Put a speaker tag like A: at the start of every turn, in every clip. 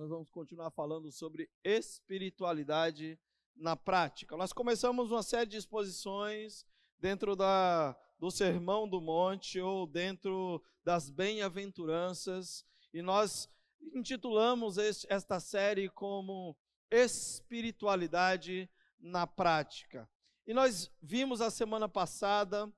A: nós vamos continuar falando sobre espiritualidade na prática. Nós começamos uma série de exposições dentro do Sermão do Monte ou dentro das bem-aventuranças, e nós intitulamos esta série como Espiritualidade na Prática. E nós vimos a semana passada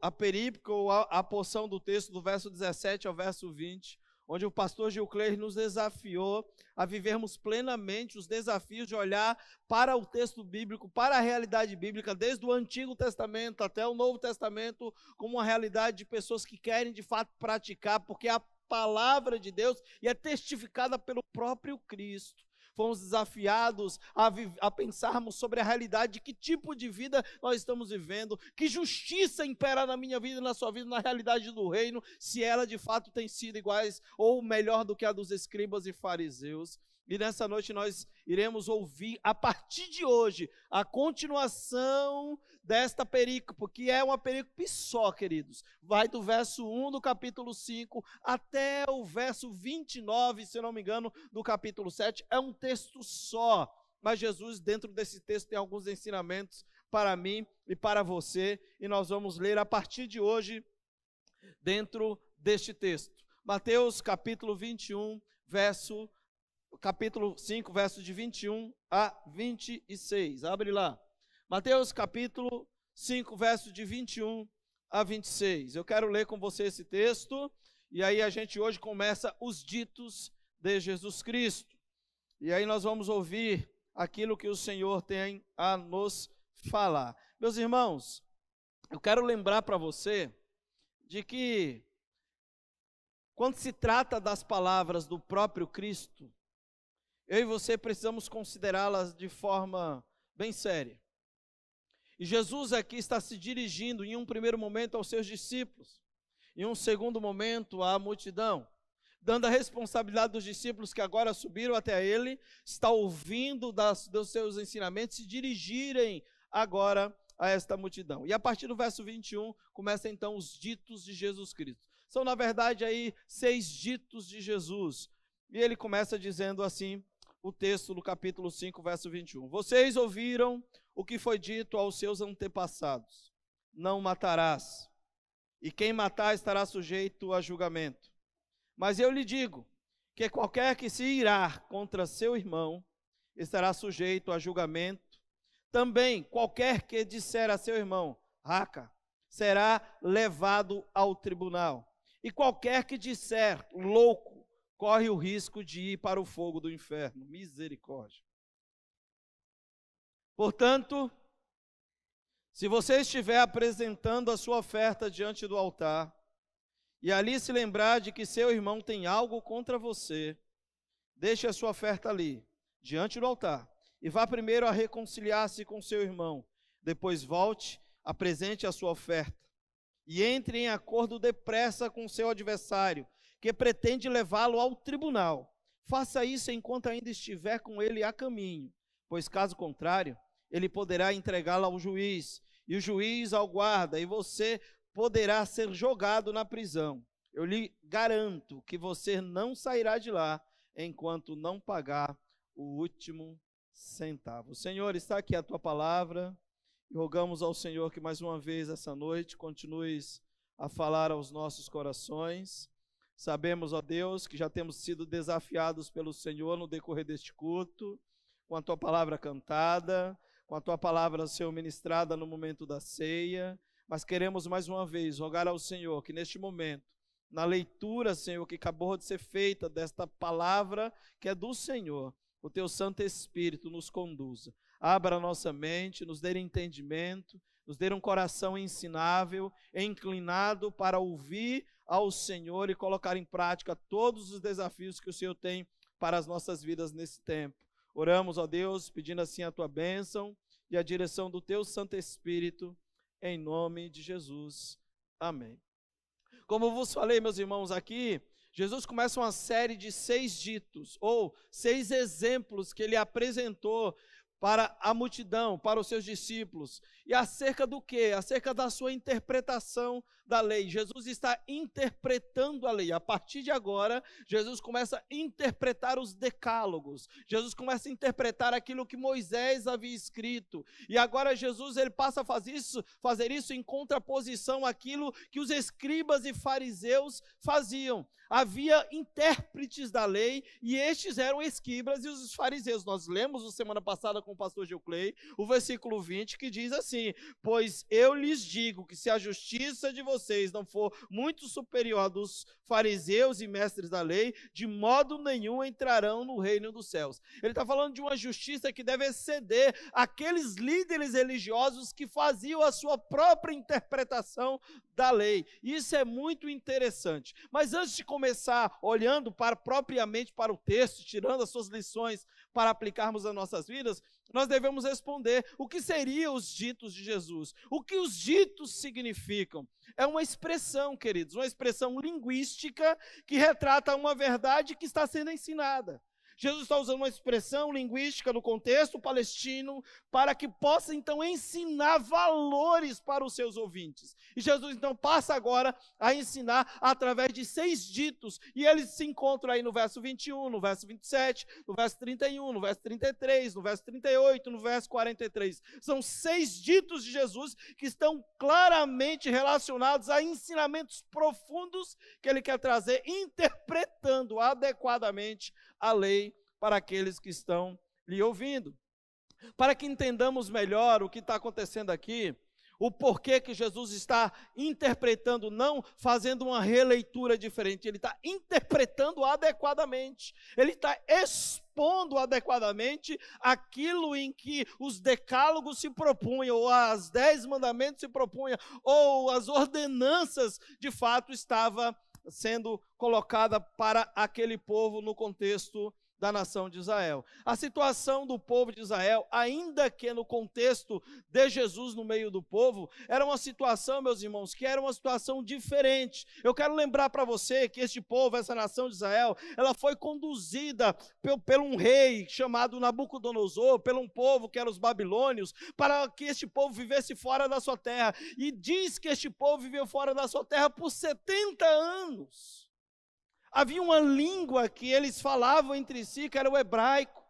A: a perípica ou a porção do texto do verso 17 ao verso 20, onde o pastor Gilcler nos desafiou a vivermos plenamente os desafios de olhar para o texto bíblico, para a realidade bíblica, desde o Antigo Testamento até o Novo Testamento, como uma realidade de pessoas que querem de fato praticar, porque é a palavra de Deus e é testificada pelo próprio Cristo. Fomos desafiados a pensarmos sobre a realidade de que tipo de vida nós estamos vivendo, que justiça impera na minha vida e na sua vida, na realidade do reino, se ela de fato tem sido iguais ou melhor do que a dos escribas e fariseus. E nessa noite nós iremos ouvir, a partir de hoje, a continuação desta perícope, que é uma perícope só, queridos. Vai do verso 1 do capítulo 5 até o verso 29, se eu não me engano, do capítulo 7. É um texto só, mas Jesus, dentro desse texto, tem alguns ensinamentos para mim e para você, e nós vamos ler a partir de hoje, dentro deste texto. Mateus capítulo 21, capítulo 5, versos de 21 a 26. Abre lá. Mateus capítulo 5, versos de 21 a 26. Eu quero ler com você esse texto, e aí a gente hoje começa os ditos de Jesus Cristo. E aí nós vamos ouvir aquilo que o Senhor tem a nos falar. Meus irmãos, eu quero lembrar para você de que quando se trata das palavras do próprio Cristo, eu e você precisamos considerá-las de forma bem séria. E Jesus aqui está se dirigindo em um primeiro momento aos seus discípulos, em um segundo momento à multidão, dando a responsabilidade dos discípulos que agora subiram até ele, está ouvindo dos seus ensinamentos, se dirigirem agora a esta multidão. E a partir do verso 21, começa então os ditos de Jesus Cristo. São na verdade aí 6 ditos de Jesus. E ele começa dizendo assim, o texto do capítulo 5, verso 21. Vocês ouviram o que foi dito aos seus antepassados: não matarás, e quem matar estará sujeito a julgamento. Mas eu lhe digo que qualquer que se irá contra seu irmão estará sujeito a julgamento. Também qualquer que disser a seu irmão, raca, será levado ao tribunal. E qualquer que disser, louco, corre o risco de ir para o fogo do inferno. Misericórdia. Portanto, se você estiver apresentando a sua oferta diante do altar, e ali se lembrar de que seu irmão tem algo contra você, deixe a sua oferta ali, diante do altar, e vá primeiro a reconciliar-se com seu irmão. Depois volte, apresente a sua oferta, e entre em acordo depressa com seu adversário, que pretende levá-lo ao tribunal. Faça isso enquanto ainda estiver com ele a caminho, pois caso contrário, ele poderá entregá-lo ao juiz, e o juiz ao guarda, e você poderá ser jogado na prisão. Eu lhe garanto que você não sairá de lá enquanto não pagar o último centavo. Senhor, está aqui a tua palavra, e rogamos ao Senhor que mais uma vez essa noite continues a falar aos nossos corações. Sabemos, ó Deus, que já temos sido desafiados pelo Senhor no decorrer deste culto, com a tua palavra cantada, com a tua palavra, Senhor, ministrada no momento da ceia, mas queremos mais uma vez rogar ao Senhor que neste momento, na leitura, Senhor, que acabou de ser feita desta palavra que é do Senhor, o teu Santo Espírito nos conduza. Abra a nossa mente, nos dê entendimento, nos dê um coração ensinável, inclinado para ouvir ao Senhor e colocar em prática todos os desafios que o Senhor tem para as nossas vidas nesse tempo. Oramos, ó Deus, pedindo assim a tua bênção e a direção do teu Santo Espírito, em nome de Jesus. Amém. Como vos falei, meus irmãos, aqui, Jesus começa uma série de 6 ditos, ou 6 exemplos que ele apresentou para a multidão, para os seus discípulos. E acerca do quê? Acerca da sua interpretação da lei. Jesus está interpretando a lei. A partir de agora, Jesus começa a interpretar os decálogos. Jesus começa a interpretar aquilo que Moisés havia escrito. E agora Jesus ele passa a fazer isso em contraposição àquilo que os escribas e fariseus faziam. Havia intérpretes da lei e estes eram escribas e os fariseus. Nós lemos na semana passada com o pastor Gilclei o versículo 20 que diz assim: pois eu lhes digo que se a justiça de vocês não for muito superior à dos fariseus e mestres da lei, de modo nenhum entrarão no reino dos céus. Ele está falando de uma justiça que deve exceder aqueles líderes religiosos que faziam a sua própria interpretação da lei. Isso é muito interessante. Mas antes de começar olhando propriamente para o texto, tirando as suas lições para aplicarmos nas nossas vidas, nós devemos responder o que seriam os ditos de Jesus. O que os ditos significam? É uma expressão, queridos, uma expressão linguística que retrata uma verdade que está sendo ensinada. Jesus está usando uma expressão linguística no contexto palestino para que possa então ensinar valores para os seus ouvintes. E Jesus então passa agora a ensinar através de 6 ditos, e eles se encontram aí no verso 21, no verso 27, no verso 31, no verso 33, no verso 38, no verso 43. São 6 ditos de Jesus que estão claramente relacionados a ensinamentos profundos que ele quer trazer, interpretando adequadamente a lei para aqueles que estão lhe ouvindo. Para que entendamos melhor o que está acontecendo aqui, o porquê que Jesus está interpretando, não fazendo uma releitura diferente, ele está interpretando adequadamente, ele está expondo adequadamente aquilo em que os decálogos se propunham, ou as 10 mandamentos se propunham, ou as ordenanças de fato estava sendo colocada para aquele povo no contexto da nação de Israel. A situação do povo de Israel, ainda que no contexto de Jesus no meio do povo, era uma situação, meus irmãos, que era uma situação diferente. Eu quero lembrar para você que este povo, essa nação de Israel, ela foi conduzida por um rei chamado Nabucodonosor, pelo um povo que eram os babilônios, para que este povo vivesse fora da sua terra. E diz que este povo viveu fora da sua terra por 70 anos. Havia uma língua que eles falavam entre si, que era o hebraico.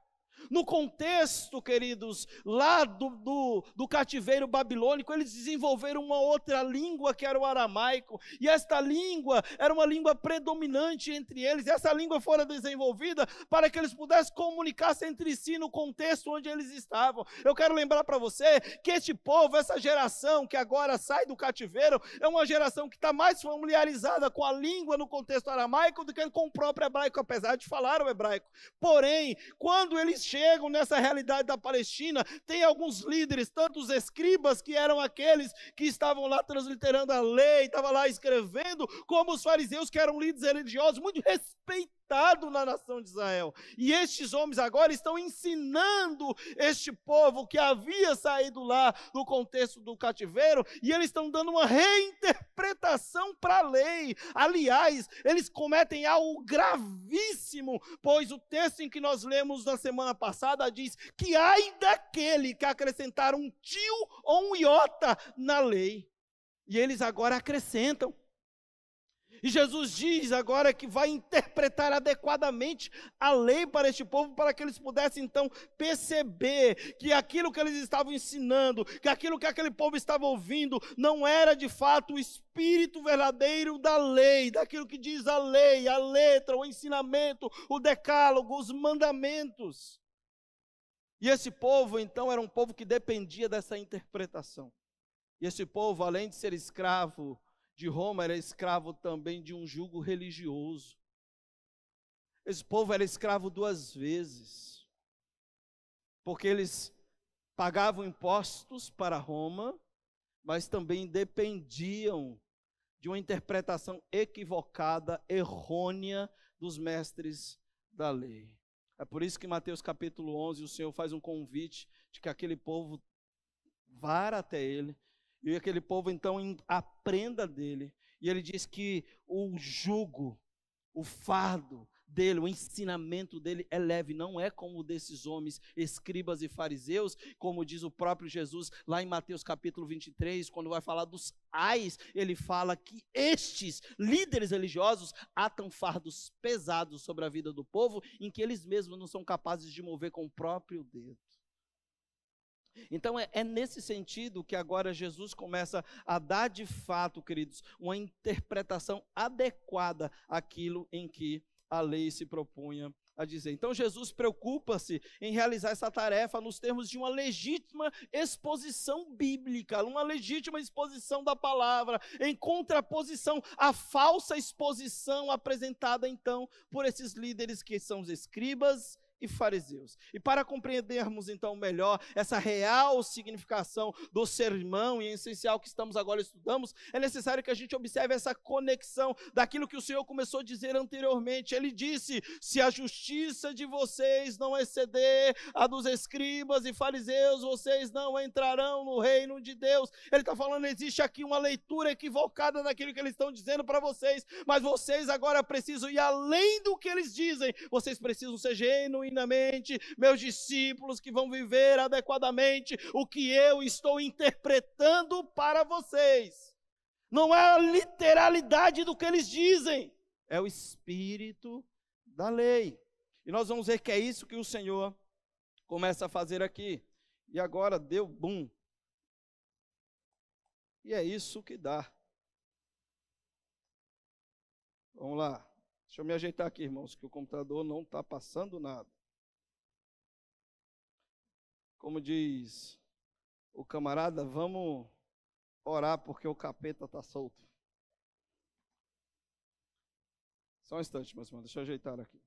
A: No contexto, queridos, lá do cativeiro babilônico, eles desenvolveram uma outra língua que era o aramaico, e esta língua era uma língua predominante entre eles, e essa língua fora desenvolvida para que eles pudessem comunicar-se entre si no contexto onde eles estavam. Eu quero lembrar para você que este povo, essa geração que agora sai do cativeiro, é uma geração que está mais familiarizada com a língua no contexto aramaico do que com o próprio hebraico, apesar de falar o hebraico. Porém, quando eles chegam nessa realidade da Palestina, tem alguns líderes, tanto os escribas, que eram aqueles que estavam lá transliterando a lei, estavam lá escrevendo, como os fariseus, que eram líderes religiosos, muito respeitados na nação de Israel. E estes homens agora estão ensinando este povo que havia saído lá no contexto do cativeiro, e eles estão dando uma reinterpretação para a lei. Aliás, eles cometem algo gravíssimo, pois o texto em que nós lemos na semana passada diz que ai daquele que acrescentar um tio ou um iota na lei. E eles agora acrescentam. E Jesus diz agora que vai interpretar adequadamente a lei para este povo, para que eles pudessem então perceber que aquilo que eles estavam ensinando, que aquilo que aquele povo estava ouvindo, não era de fato o espírito verdadeiro da lei, daquilo que diz a lei, a letra, o ensinamento, o decálogo, os mandamentos. E esse povo então era um povo que dependia dessa interpretação. E esse povo, além de ser escravo de Roma, era escravo também de um jugo religioso. Esse povo era escravo 2 vezes, porque eles pagavam impostos para Roma, mas também dependiam de uma interpretação equivocada, errônea dos mestres da lei. É por isso que em Mateus capítulo 11 o Senhor faz um convite de que aquele povo vá até ele, e aquele povo então aprenda dele. E ele diz que o jugo, o fardo dele, o ensinamento dele é leve, não é como o desses homens, escribas e fariseus, como diz o próprio Jesus lá em Mateus capítulo 23, quando vai falar dos ais, ele fala que estes líderes religiosos atam fardos pesados sobre a vida do povo, em que eles mesmos não são capazes de mover com o próprio dedo. Então é nesse sentido que agora Jesus começa a dar de fato, queridos, uma interpretação adequada àquilo em que a lei se propunha a dizer. Então Jesus preocupa-se em realizar essa tarefa nos termos de uma legítima exposição bíblica, uma legítima exposição da palavra, em contraposição à falsa exposição apresentada então por esses líderes que são os escribas e fariseus. E para compreendermos então melhor essa real significação do sermão e essencial que estamos agora estudando, é necessário que a gente observe essa conexão daquilo que o Senhor começou a dizer anteriormente. Ele disse: se a justiça de vocês não exceder a dos escribas e fariseus, vocês não entrarão no reino de Deus. Ele está falando, existe aqui uma leitura equivocada daquilo que eles estão dizendo para vocês, mas vocês agora precisam ir além do que eles dizem. Vocês precisam ser genuinamente meus discípulos que vão viver adequadamente o que eu estou interpretando para vocês. Não é a literalidade do que eles dizem, é o espírito da lei. E nós vamos ver que é isso que o Senhor começa a fazer aqui. E agora deu boom. E é isso que dá. Vamos lá. Deixa eu me ajeitar aqui, irmãos, que o computador não está passando nada. Como diz o camarada, vamos orar porque o capeta está solto. Só um instante, meus irmãos, deixa eu ajeitar aqui.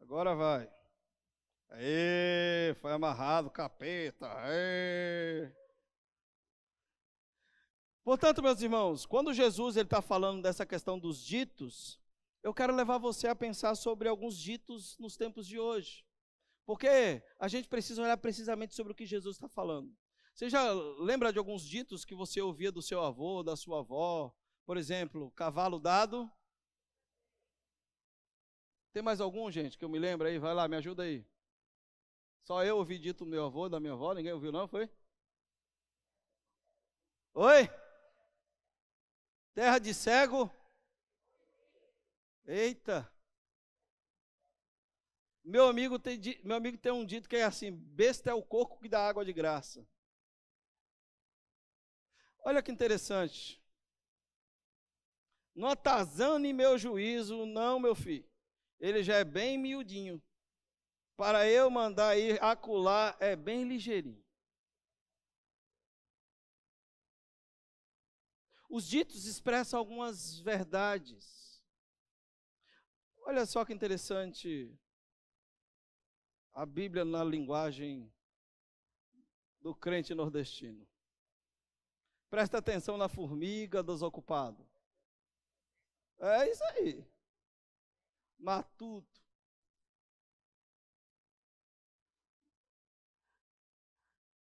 A: Agora vai. Aê, foi amarrado, capeta. Aê. Portanto, meus irmãos, quando Jesus está falando dessa questão dos ditos, eu quero levar você a pensar sobre alguns ditos nos tempos de hoje. Porque a gente precisa olhar precisamente sobre o que Jesus está falando. Você já lembra de alguns ditos que você ouvia do seu avô, da sua avó? Por exemplo, cavalo dado. Tem mais algum, gente, que eu me lembro aí? Vai lá, me ajuda aí. Só eu ouvi dito do meu avô, da minha avó, ninguém ouviu não, foi? Oi? Terra de cego? Eita! Meu amigo tem um dito que é assim: besta é o coco que dá água de graça. Olha que interessante. Não atazane meu juízo, não, meu filho. Ele já é bem miudinho. Para eu mandar ir acular, é bem ligeirinho. Os ditos expressam algumas verdades. Olha só que interessante. A Bíblia na linguagem do crente nordestino. Presta atenção na formiga desocupado. É isso aí. Matuto.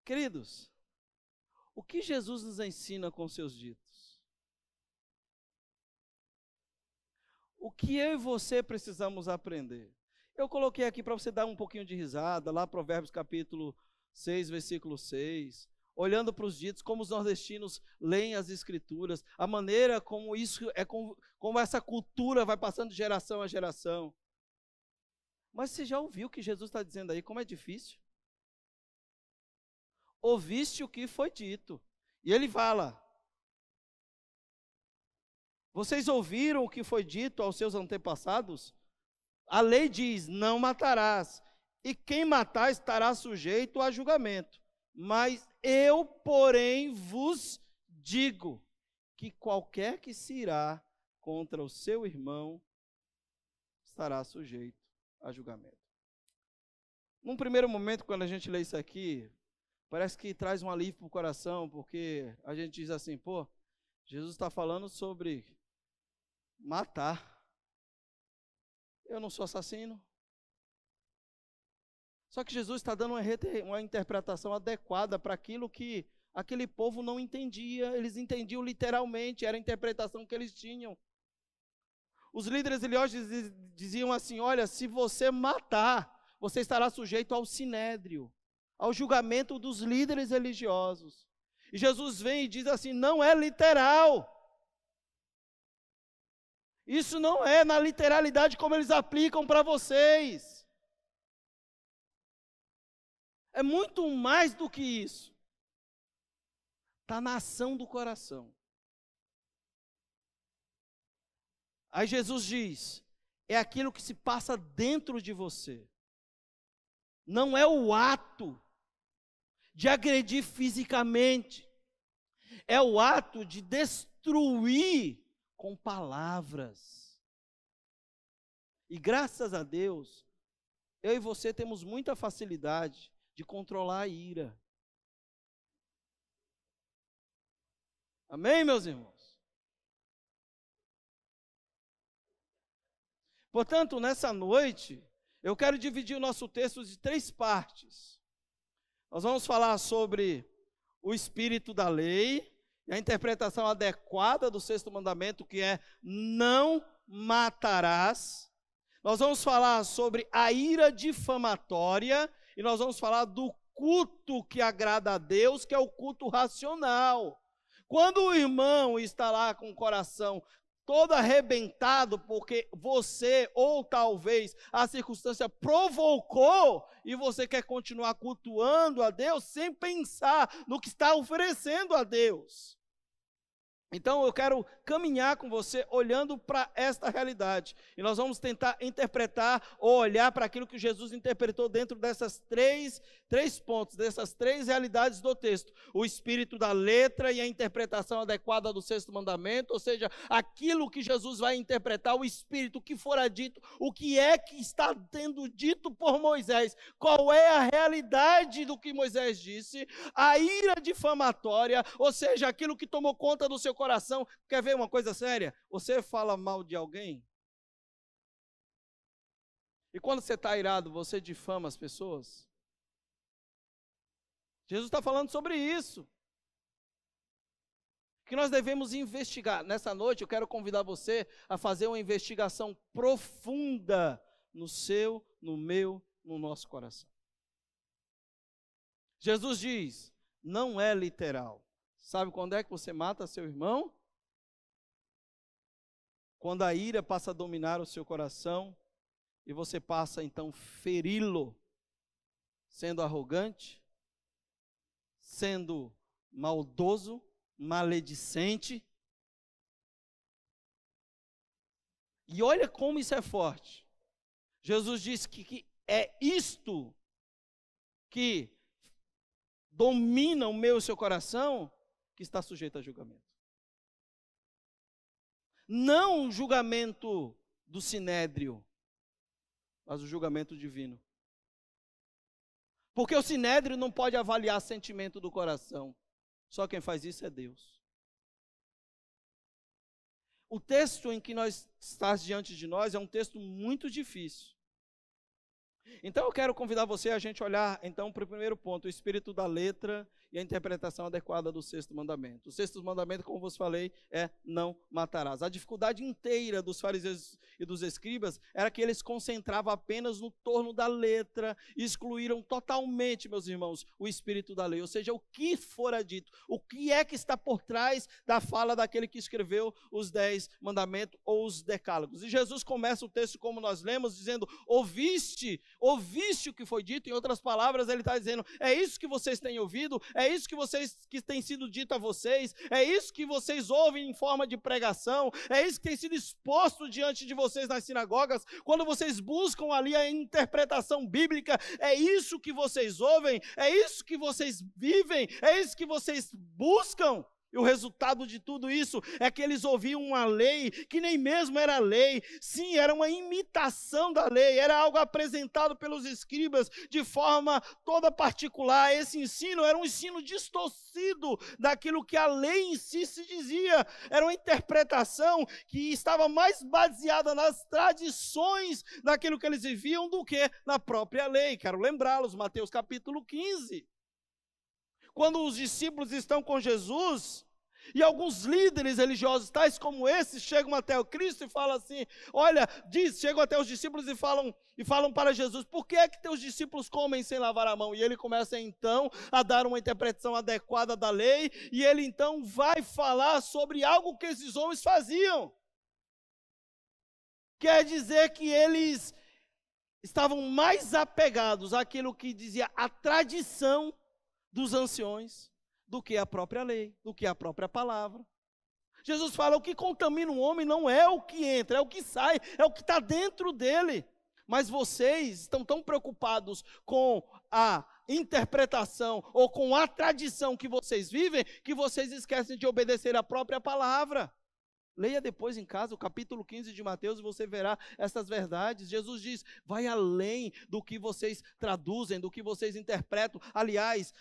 A: Queridos, o que Jesus nos ensina com seus ditos? O que eu e você precisamos aprender? Eu coloquei aqui para você dar um pouquinho de risada, lá Provérbios capítulo 6, versículo 6, olhando para os ditos, como os nordestinos leem as escrituras, a maneira como isso é, como essa cultura vai passando de geração a geração. Mas você já ouviu o que Jesus está dizendo aí, como é difícil? Ouviste o que foi dito. E ele fala: vocês ouviram o que foi dito aos seus antepassados? A lei diz: não matarás, e quem matar estará sujeito a julgamento. Mas eu, porém, vos digo que qualquer que se irá contra o seu irmão estará sujeito a julgamento. Num primeiro momento, quando a gente lê isso aqui, parece que traz um alívio para o coração, porque a gente diz assim, pô, Jesus está falando sobre matar. Eu não sou assassino. Só que Jesus está dando uma interpretação adequada para aquilo que aquele povo não entendia. Eles entendiam literalmente, era a interpretação que eles tinham. Os líderes religiosos diziam assim, olha, se você matar, você estará sujeito ao sinédrio, ao julgamento dos líderes religiosos. E Jesus vem e diz assim, não é literal. Isso não é na literalidade como eles aplicam para vocês. É muito mais do que isso. Está na ação do coração. Aí Jesus diz, é aquilo que se passa dentro de você. Não é o ato de agredir fisicamente. É o ato de destruir com palavras. E graças a Deus, eu e você temos muita facilidade de controlar a ira. Amém, meus irmãos? Portanto, nessa noite, eu quero dividir o nosso texto de 3 partes. Nós vamos falar sobre o espírito da lei, e a interpretação adequada do 6º mandamento, que é não matarás. Nós vamos falar sobre a ira difamatória, e nós vamos falar do culto que agrada a Deus, que é o culto racional. Quando o irmão está lá com o coração todo arrebentado, porque você, ou talvez a circunstância provocou, e você quer continuar cultuando a Deus, sem pensar no que está oferecendo a Deus. Então eu quero caminhar com você olhando para esta realidade. E nós vamos tentar interpretar ou olhar para aquilo que Jesus interpretou dentro dessas três pontos, dessas 3 realidades do texto. O espírito da letra e a interpretação adequada do 6º mandamento, ou seja, aquilo que Jesus vai interpretar, o espírito que fora dito, o que é que está sendo dito por Moisés, qual é a realidade do que Moisés disse, a ira difamatória, ou seja, aquilo que tomou conta do seu coração. Quer ver uma coisa séria? Você fala mal de alguém, e quando você está irado, você difama as pessoas? Jesus está falando sobre isso, que nós devemos investigar. Nessa noite eu quero convidar você a fazer uma investigação profunda no seu, no meu, no nosso coração. Jesus diz, não é literal. Sabe quando é que você mata seu irmão? Quando a ira passa a dominar o seu coração e você passa então feri-lo, sendo arrogante, sendo maldoso, maledicente. E olha como isso é forte. Jesus disse que é isto que domina o meu e o seu coração, que está sujeito a julgamento. Não o julgamento do sinédrio, mas o julgamento divino. Porque o sinédrio não pode avaliar sentimento do coração. Só quem faz isso é Deus. O texto em que está diante de nós é um texto muito difícil. Então eu quero convidar você a gente olhar então para o primeiro ponto, o espírito da letra e a interpretação adequada do 6º mandamento. O 6º mandamento, como vos falei, é não matarás. A dificuldade inteira dos fariseus e dos escribas era que eles concentravam apenas no torno da letra e excluíram totalmente, meus irmãos, o espírito da lei. Ou seja, o que fora dito, o que é que está por trás da fala daquele que escreveu os 10 mandamentos ou os decálogos. E Jesus começa o texto como nós lemos, dizendo, ouviste o que foi dito. Em outras palavras, ele está dizendo, é isso que vocês têm ouvido, é isso que tem sido dito a vocês, é isso que vocês ouvem em forma de pregação, é isso que tem sido exposto diante de vocês nas sinagogas, quando vocês buscam ali a interpretação bíblica, é isso que vocês ouvem, é isso que vocês vivem, é isso que vocês buscam. E o resultado de tudo isso é que eles ouviam uma lei que nem mesmo era lei. Sim, era uma imitação da lei, era algo apresentado pelos escribas de forma toda particular. Esse ensino era um ensino distorcido daquilo que a lei em si se dizia. Era uma interpretação que estava mais baseada nas tradições daquilo que eles viviam do que na própria lei. Quero lembrá-los, Mateus capítulo 15. Quando os discípulos estão com Jesus, e alguns líderes religiosos, tais como esses, chegam até o Cristo e falam assim, chegam até os discípulos e falam para Jesus, por que é que teus discípulos comem sem lavar a mão? E ele começa então a dar uma interpretação adequada da lei, e ele então vai falar sobre algo que esses homens faziam. Quer dizer que eles estavam mais apegados àquilo que dizia a tradição dos anciões, do que a própria lei, do que a própria palavra. Jesus fala, o que contamina um homem não é o que entra, é o que sai, é o que está dentro dele. Mas vocês estão tão preocupados com a interpretação ou com a tradição que vocês vivem, que vocês esquecem de obedecer a própria palavra. Leia depois em casa o capítulo 15 de Mateus e você verá essas verdades. Jesus diz, vai além do que vocês traduzem, do que vocês interpretam. Aliás,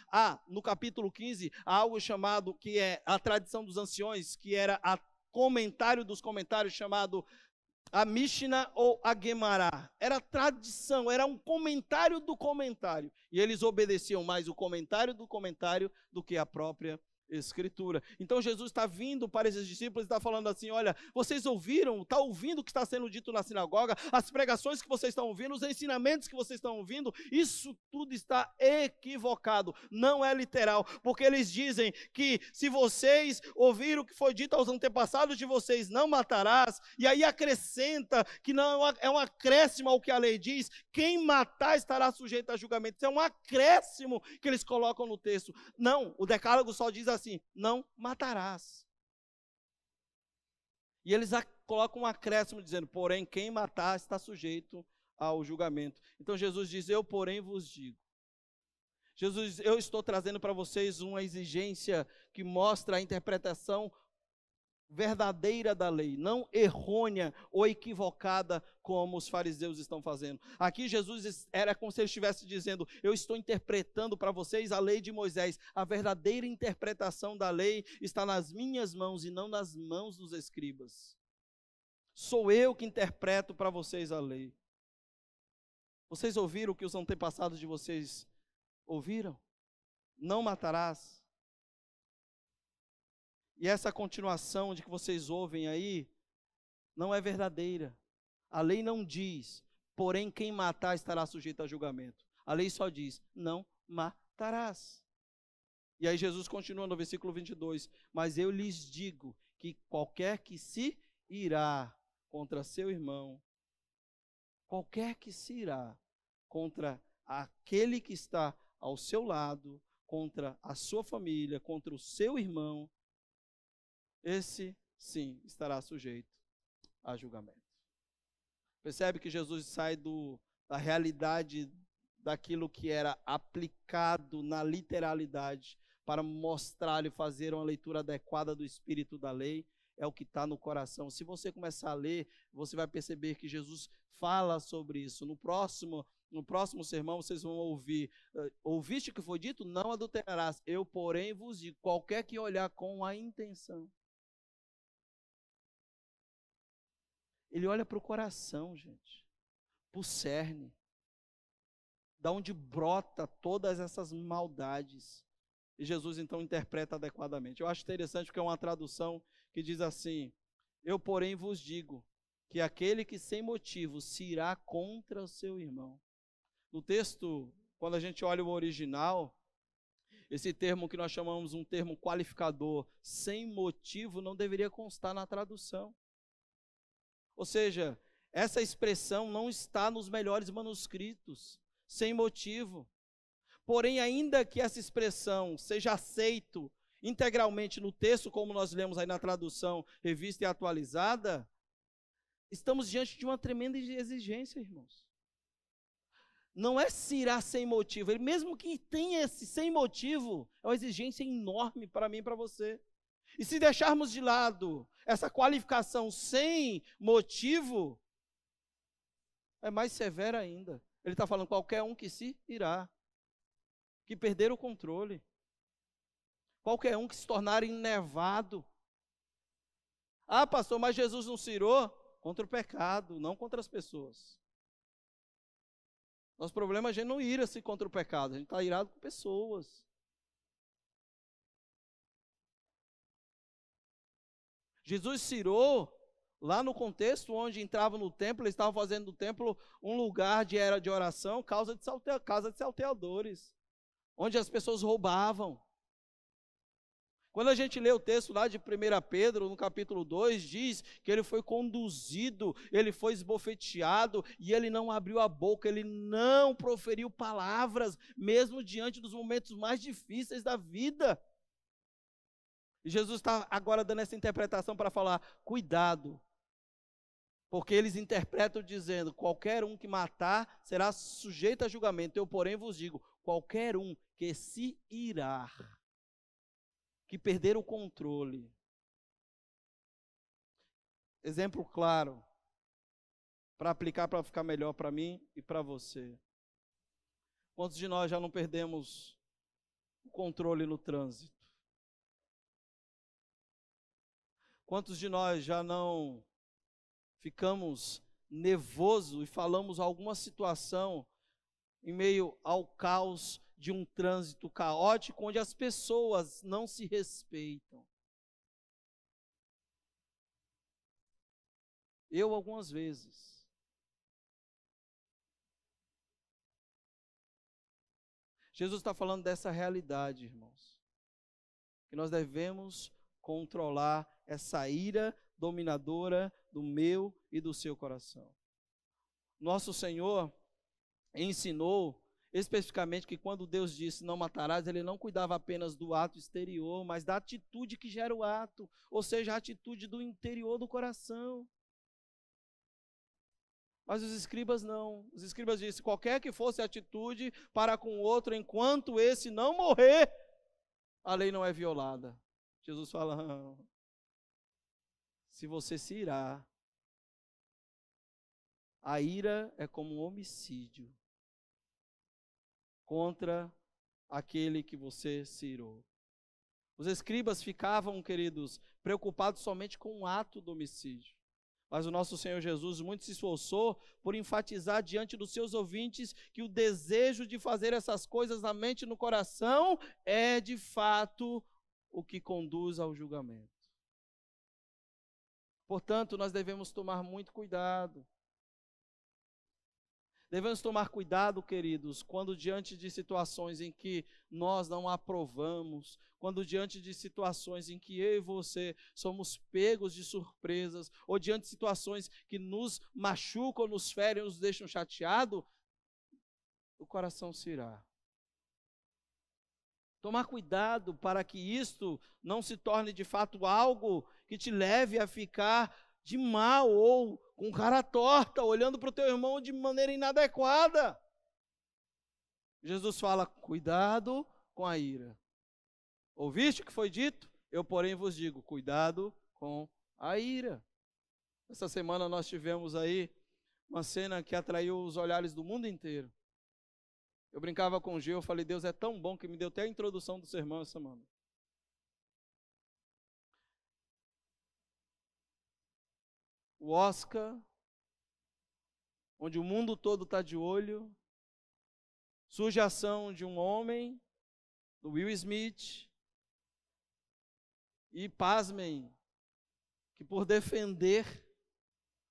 A: no capítulo 15, há algo chamado, que é a tradição dos anciões, que era o comentário dos comentários, chamado a Mishnah ou a Gemara. Era tradição, era um comentário do comentário. E eles obedeciam mais o comentário do comentário do que a própria Escritura. Então Jesus está vindo para esses discípulos e está falando assim, olha, vocês ouviram, está ouvindo o que está sendo dito na sinagoga, as pregações que vocês estão ouvindo, os ensinamentos que vocês estão ouvindo, isso tudo está equivocado, não é literal, porque eles dizem que se vocês ouviram o que foi dito aos antepassados de vocês, não matarás, e aí acrescenta que não é um acréscimo ao que a lei diz, quem matar estará sujeito a julgamento. Isso é um acréscimo que eles colocam no texto. Não, o decálogo só diz assim, não matarás. E eles colocam um acréscimo dizendo, porém quem matar está sujeito ao julgamento. Então Jesus diz, eu porém vos digo. Jesus, eu estou trazendo para vocês uma exigência que mostra a interpretação verdadeira da lei, não errônea ou equivocada como os fariseus estão fazendo. Aqui Jesus era como se ele estivesse dizendo, eu estou interpretando para vocês a lei de Moisés, a verdadeira interpretação da lei está nas minhas mãos e não nas mãos dos escribas. Sou eu que interpreto para vocês a lei. Vocês ouviram o que os antepassados de vocês ouviram? Não matarás. E essa continuação de que vocês ouvem aí, não é verdadeira. A lei não diz, porém quem matar estará sujeito a julgamento. A lei só diz, não matarás. E aí Jesus continua no versículo 22, mas eu lhes digo que qualquer que se irá contra seu irmão, qualquer que se irá contra aquele que está ao seu lado, contra a sua família, contra o seu irmão, esse, sim, estará sujeito a julgamento. Percebe que Jesus sai da realidade daquilo que era aplicado na literalidade para mostrar e fazer uma leitura adequada do espírito da lei, é o que está no coração. Se você começar a ler, você vai perceber que Jesus fala sobre isso. No próximo sermão vocês vão ouvir, ouviste o que foi dito? Não adulterarás. Eu, porém, vos digo, qualquer que olhar com a intenção. Ele olha para o coração, gente, para o cerne, da onde brota todas essas maldades. E Jesus então interpreta adequadamente. Eu acho interessante porque é uma tradução que diz assim, eu porém vos digo, que aquele que sem motivo se irá contra o seu irmão. No texto, quando a gente olha o original, esse termo que nós chamamos um termo qualificador, sem motivo, não deveria constar na tradução. Ou seja, essa expressão não está nos melhores manuscritos, sem motivo. Porém, ainda que essa expressão seja aceita integralmente no texto, como nós lemos aí na tradução revista e atualizada, estamos diante de uma tremenda exigência, irmãos. Não é se irá sem motivo, ele mesmo que tenha esse sem motivo, é uma exigência enorme para mim e para você. E se deixarmos de lado essa qualificação sem motivo, é mais severa ainda. Ele está falando qualquer um que se irá, que perder o controle, qualquer um que se tornar enervado. Ah, pastor, mas Jesus não se irou contra o pecado, não contra as pessoas. Nosso problema é a gente não ira-se contra o pecado, a gente está irado com pessoas. Jesus se irou lá no contexto onde entrava no templo, eles estavam fazendo do templo um lugar de era de oração, casa de salteadores, onde as pessoas roubavam. Quando a gente lê o texto lá de 1 Pedro, no capítulo 2, diz que ele foi conduzido, ele foi esbofeteado, e ele não abriu a boca, ele não proferiu palavras, mesmo diante dos momentos mais difíceis da vida. E Jesus está agora dando essa interpretação para falar, cuidado, porque eles interpretam dizendo, qualquer um que matar será sujeito a julgamento. Eu, porém, vos digo, qualquer um que se irá, que perder o controle. Exemplo claro, para aplicar, para ficar melhor para mim e para você. Quantos de nós já não perdemos o controle no trânsito? Quantos de nós já não ficamos nervosos e falamos alguma situação em meio ao caos de um trânsito caótico, onde as pessoas não se respeitam? Eu, algumas vezes. Jesus está falando dessa realidade, irmãos, que nós devemos controlar essa ira dominadora do meu e do seu coração. Nosso Senhor ensinou especificamente que quando Deus disse não matarás, ele não cuidava apenas do ato exterior, mas da atitude que gera o ato, ou seja, a atitude do interior do coração. Mas os escribas não. Os escribas disseram, qualquer que fosse a atitude para com o outro, enquanto esse não morrer, a lei não é violada. Jesus fala, se você se irá, a ira é como um homicídio contra aquele que você se irou. Os escribas ficavam, queridos, preocupados somente com o ato do homicídio. Mas o nosso Senhor Jesus muito se esforçou por enfatizar diante dos seus ouvintes que o desejo de fazer essas coisas na mente e no coração é, de fato, o que conduz ao julgamento. Portanto, nós devemos tomar muito cuidado. Devemos tomar cuidado, queridos, quando diante de situações em que nós não aprovamos, quando diante de situações em que eu e você somos pegos de surpresas, ou diante de situações que nos machucam, nos ferem, nos deixam chateados, o coração se irá. Tomar cuidado para que isto não se torne de fato algo que te leve a ficar de mal ou com cara torta, olhando para o teu irmão de maneira inadequada. Jesus fala, cuidado com a ira. Ouviste o que foi dito? Eu, porém, vos digo, cuidado com a ira. Essa semana nós tivemos aí uma cena que atraiu os olhares do mundo inteiro. Eu brincava com o Gil, eu falei, Deus é tão bom que me deu até a introdução do sermão essa semana. O Oscar, onde o mundo todo está de olho, surge a ação de um homem, do Will Smith, e pasmem, que por defender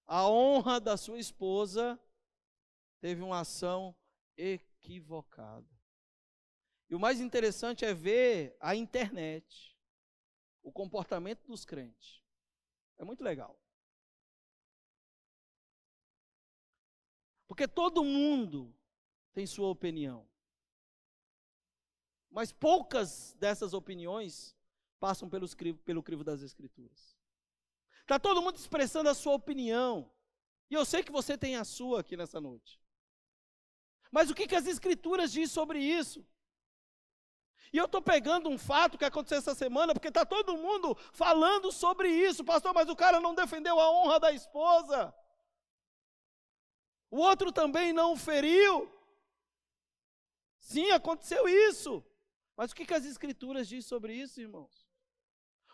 A: a honra da sua esposa, teve uma ação equivocada. E o mais interessante é ver a internet, o comportamento dos crentes. É muito legal. Porque todo mundo tem sua opinião. Mas poucas dessas opiniões passam pelo crivo das Escrituras. Está todo mundo expressando a sua opinião. E eu sei que você tem a sua aqui nessa noite. Mas o que as Escrituras dizem sobre isso? E eu estou pegando um fato que aconteceu essa semana, porque está todo mundo falando sobre isso. Pastor, mas o cara não defendeu a honra da esposa. O outro também não o feriu. Sim, aconteceu isso. Mas o que as Escrituras dizem sobre isso, irmãos?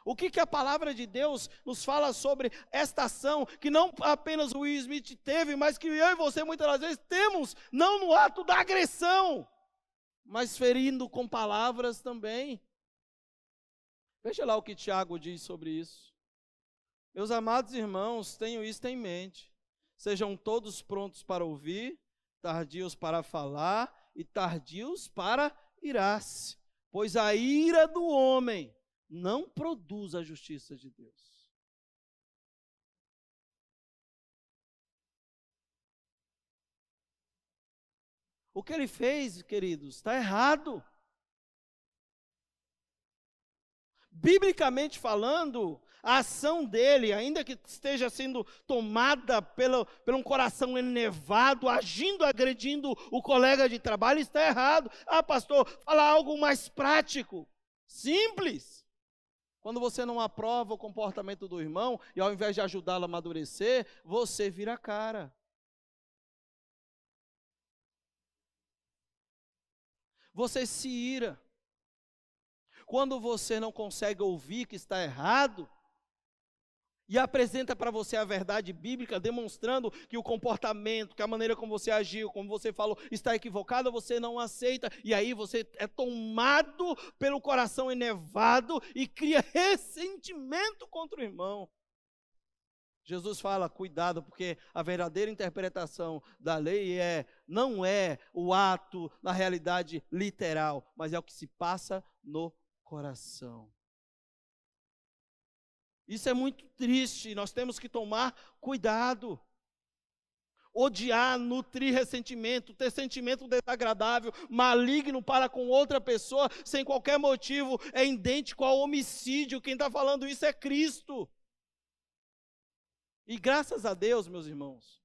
A: O que a palavra de Deus nos fala sobre esta ação, que não apenas o Will Smith teve, mas que eu e você muitas das vezes temos, não no ato da agressão, mas ferindo com palavras também. Veja lá o que Tiago diz sobre isso. Meus amados irmãos, tenham isto em mente. Sejam todos prontos para ouvir, tardios para falar e tardios para irar-se, pois a ira do homem não produz a justiça de Deus. O que ele fez, queridos, está errado. Biblicamente falando, a ação dele, ainda que esteja sendo tomada pelo um coração enevado, agindo, agredindo o colega de trabalho, está errado. Ah, pastor, fala algo mais prático, simples. Quando você não aprova o comportamento do irmão, e ao invés de ajudá-lo a amadurecer, você vira a cara. Você se ira. Quando você não consegue ouvir que está errado, e apresenta para você a verdade bíblica, demonstrando que o comportamento, que a maneira como você agiu, como você falou, está equivocado, você não aceita, e aí você é tomado pelo coração enevado e cria ressentimento contra o irmão. Jesus fala, cuidado, porque a verdadeira interpretação da lei não é o ato na realidade literal, mas é o que se passa no coração. Isso é muito triste, nós temos que tomar cuidado. Odiar, nutrir ressentimento, ter sentimento desagradável, maligno para com outra pessoa, sem qualquer motivo, é idêntico ao homicídio. Quem está falando isso é Cristo. E graças a Deus, meus irmãos,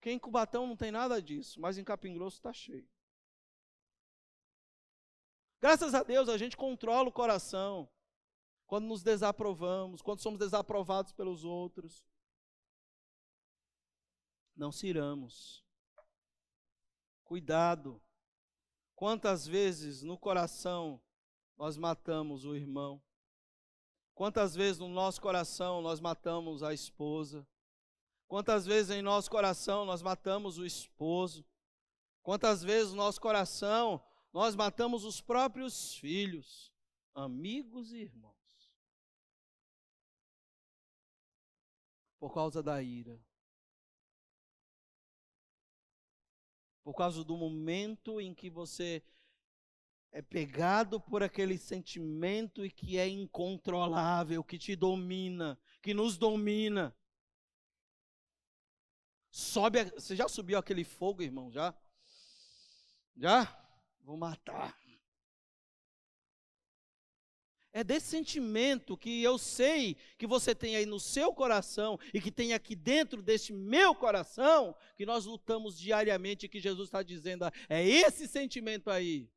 A: que em Cubatão não tem nada disso, mas em Capim Grosso está cheio. Graças a Deus a gente controla o coração. Quando nos desaprovamos, quando somos desaprovados pelos outros, não se iramos. Cuidado. Quantas vezes no coração nós matamos o irmão? Quantas vezes no nosso coração nós matamos a esposa? Quantas vezes em nosso coração nós matamos o esposo? Quantas vezes no nosso coração nós matamos os próprios filhos, amigos e irmãos? Por causa da ira. Por causa do momento em que você é pegado por aquele sentimento e que é incontrolável, que te domina, que nos domina. Você já subiu aquele fogo, irmão? Já? Vou matar. É desse sentimento que eu sei que você tem aí no seu coração e que tem aqui dentro deste meu coração, que nós lutamos diariamente e que Jesus está dizendo, é esse sentimento aí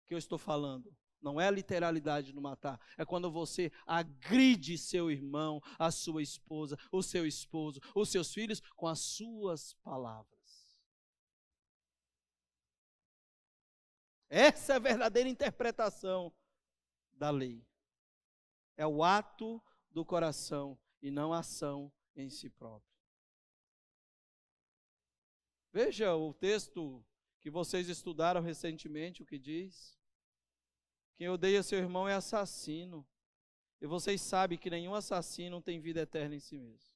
A: que eu estou falando. Não é a literalidade do matar, é quando você agride seu irmão, a sua esposa, o seu esposo, os seus filhos com as suas palavras. Essa é a verdadeira interpretação da lei. É o ato do coração e não a ação em si próprio. Veja o texto que vocês estudaram recentemente, o que diz. Quem odeia seu irmão é assassino. E vocês sabem que nenhum assassino tem vida eterna em si mesmo.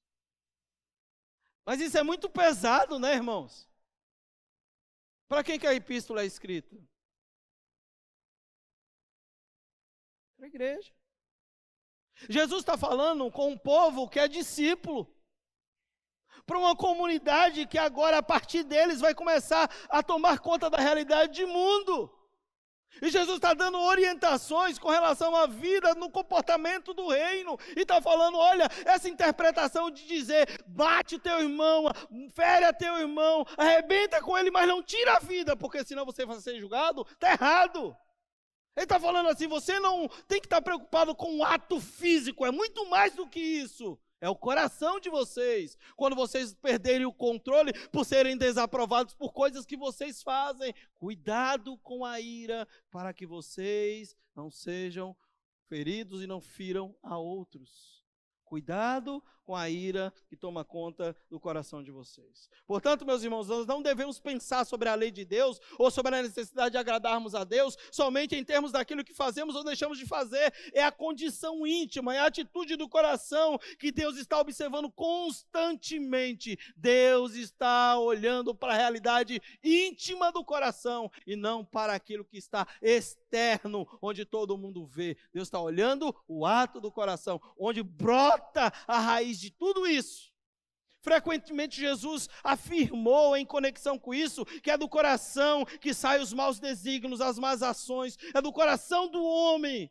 A: Mas isso é muito pesado, né, irmãos? Para quem que a epístola é escrita? Para a igreja. Jesus está falando com um povo que é discípulo, para uma comunidade que agora, a partir deles, vai começar a tomar conta da realidade de mundo. E Jesus está dando orientações com relação à vida, no comportamento do reino. E está falando, olha, essa interpretação de dizer, bate o teu irmão, fere a teu irmão, arrebenta com ele, mas não tira a vida, porque senão você vai ser julgado, está errado. Ele está falando assim, você não tem que estar preocupado com o ato físico, é muito mais do que isso. É o coração de vocês. Quando vocês perderem o controle por serem desaprovados por coisas que vocês fazem, cuidado com a ira para que vocês não sejam feridos e não firam a outros. Cuidado com a ira que toma conta do coração de vocês. Portanto, meus irmãos, nós não devemos pensar sobre a lei de Deus ou sobre a necessidade de agradarmos a Deus somente em termos daquilo que fazemos ou deixamos de fazer. É a condição íntima, é a atitude do coração que Deus está observando constantemente. Deus está olhando para a realidade íntima do coração e não para aquilo que está externo, onde todo mundo vê. Deus está olhando o ato do coração, onde brota a raiz de tudo isso. Frequentemente Jesus afirmou em conexão com isso, que é do coração que saem os maus desígnios, as más ações, é do coração do homem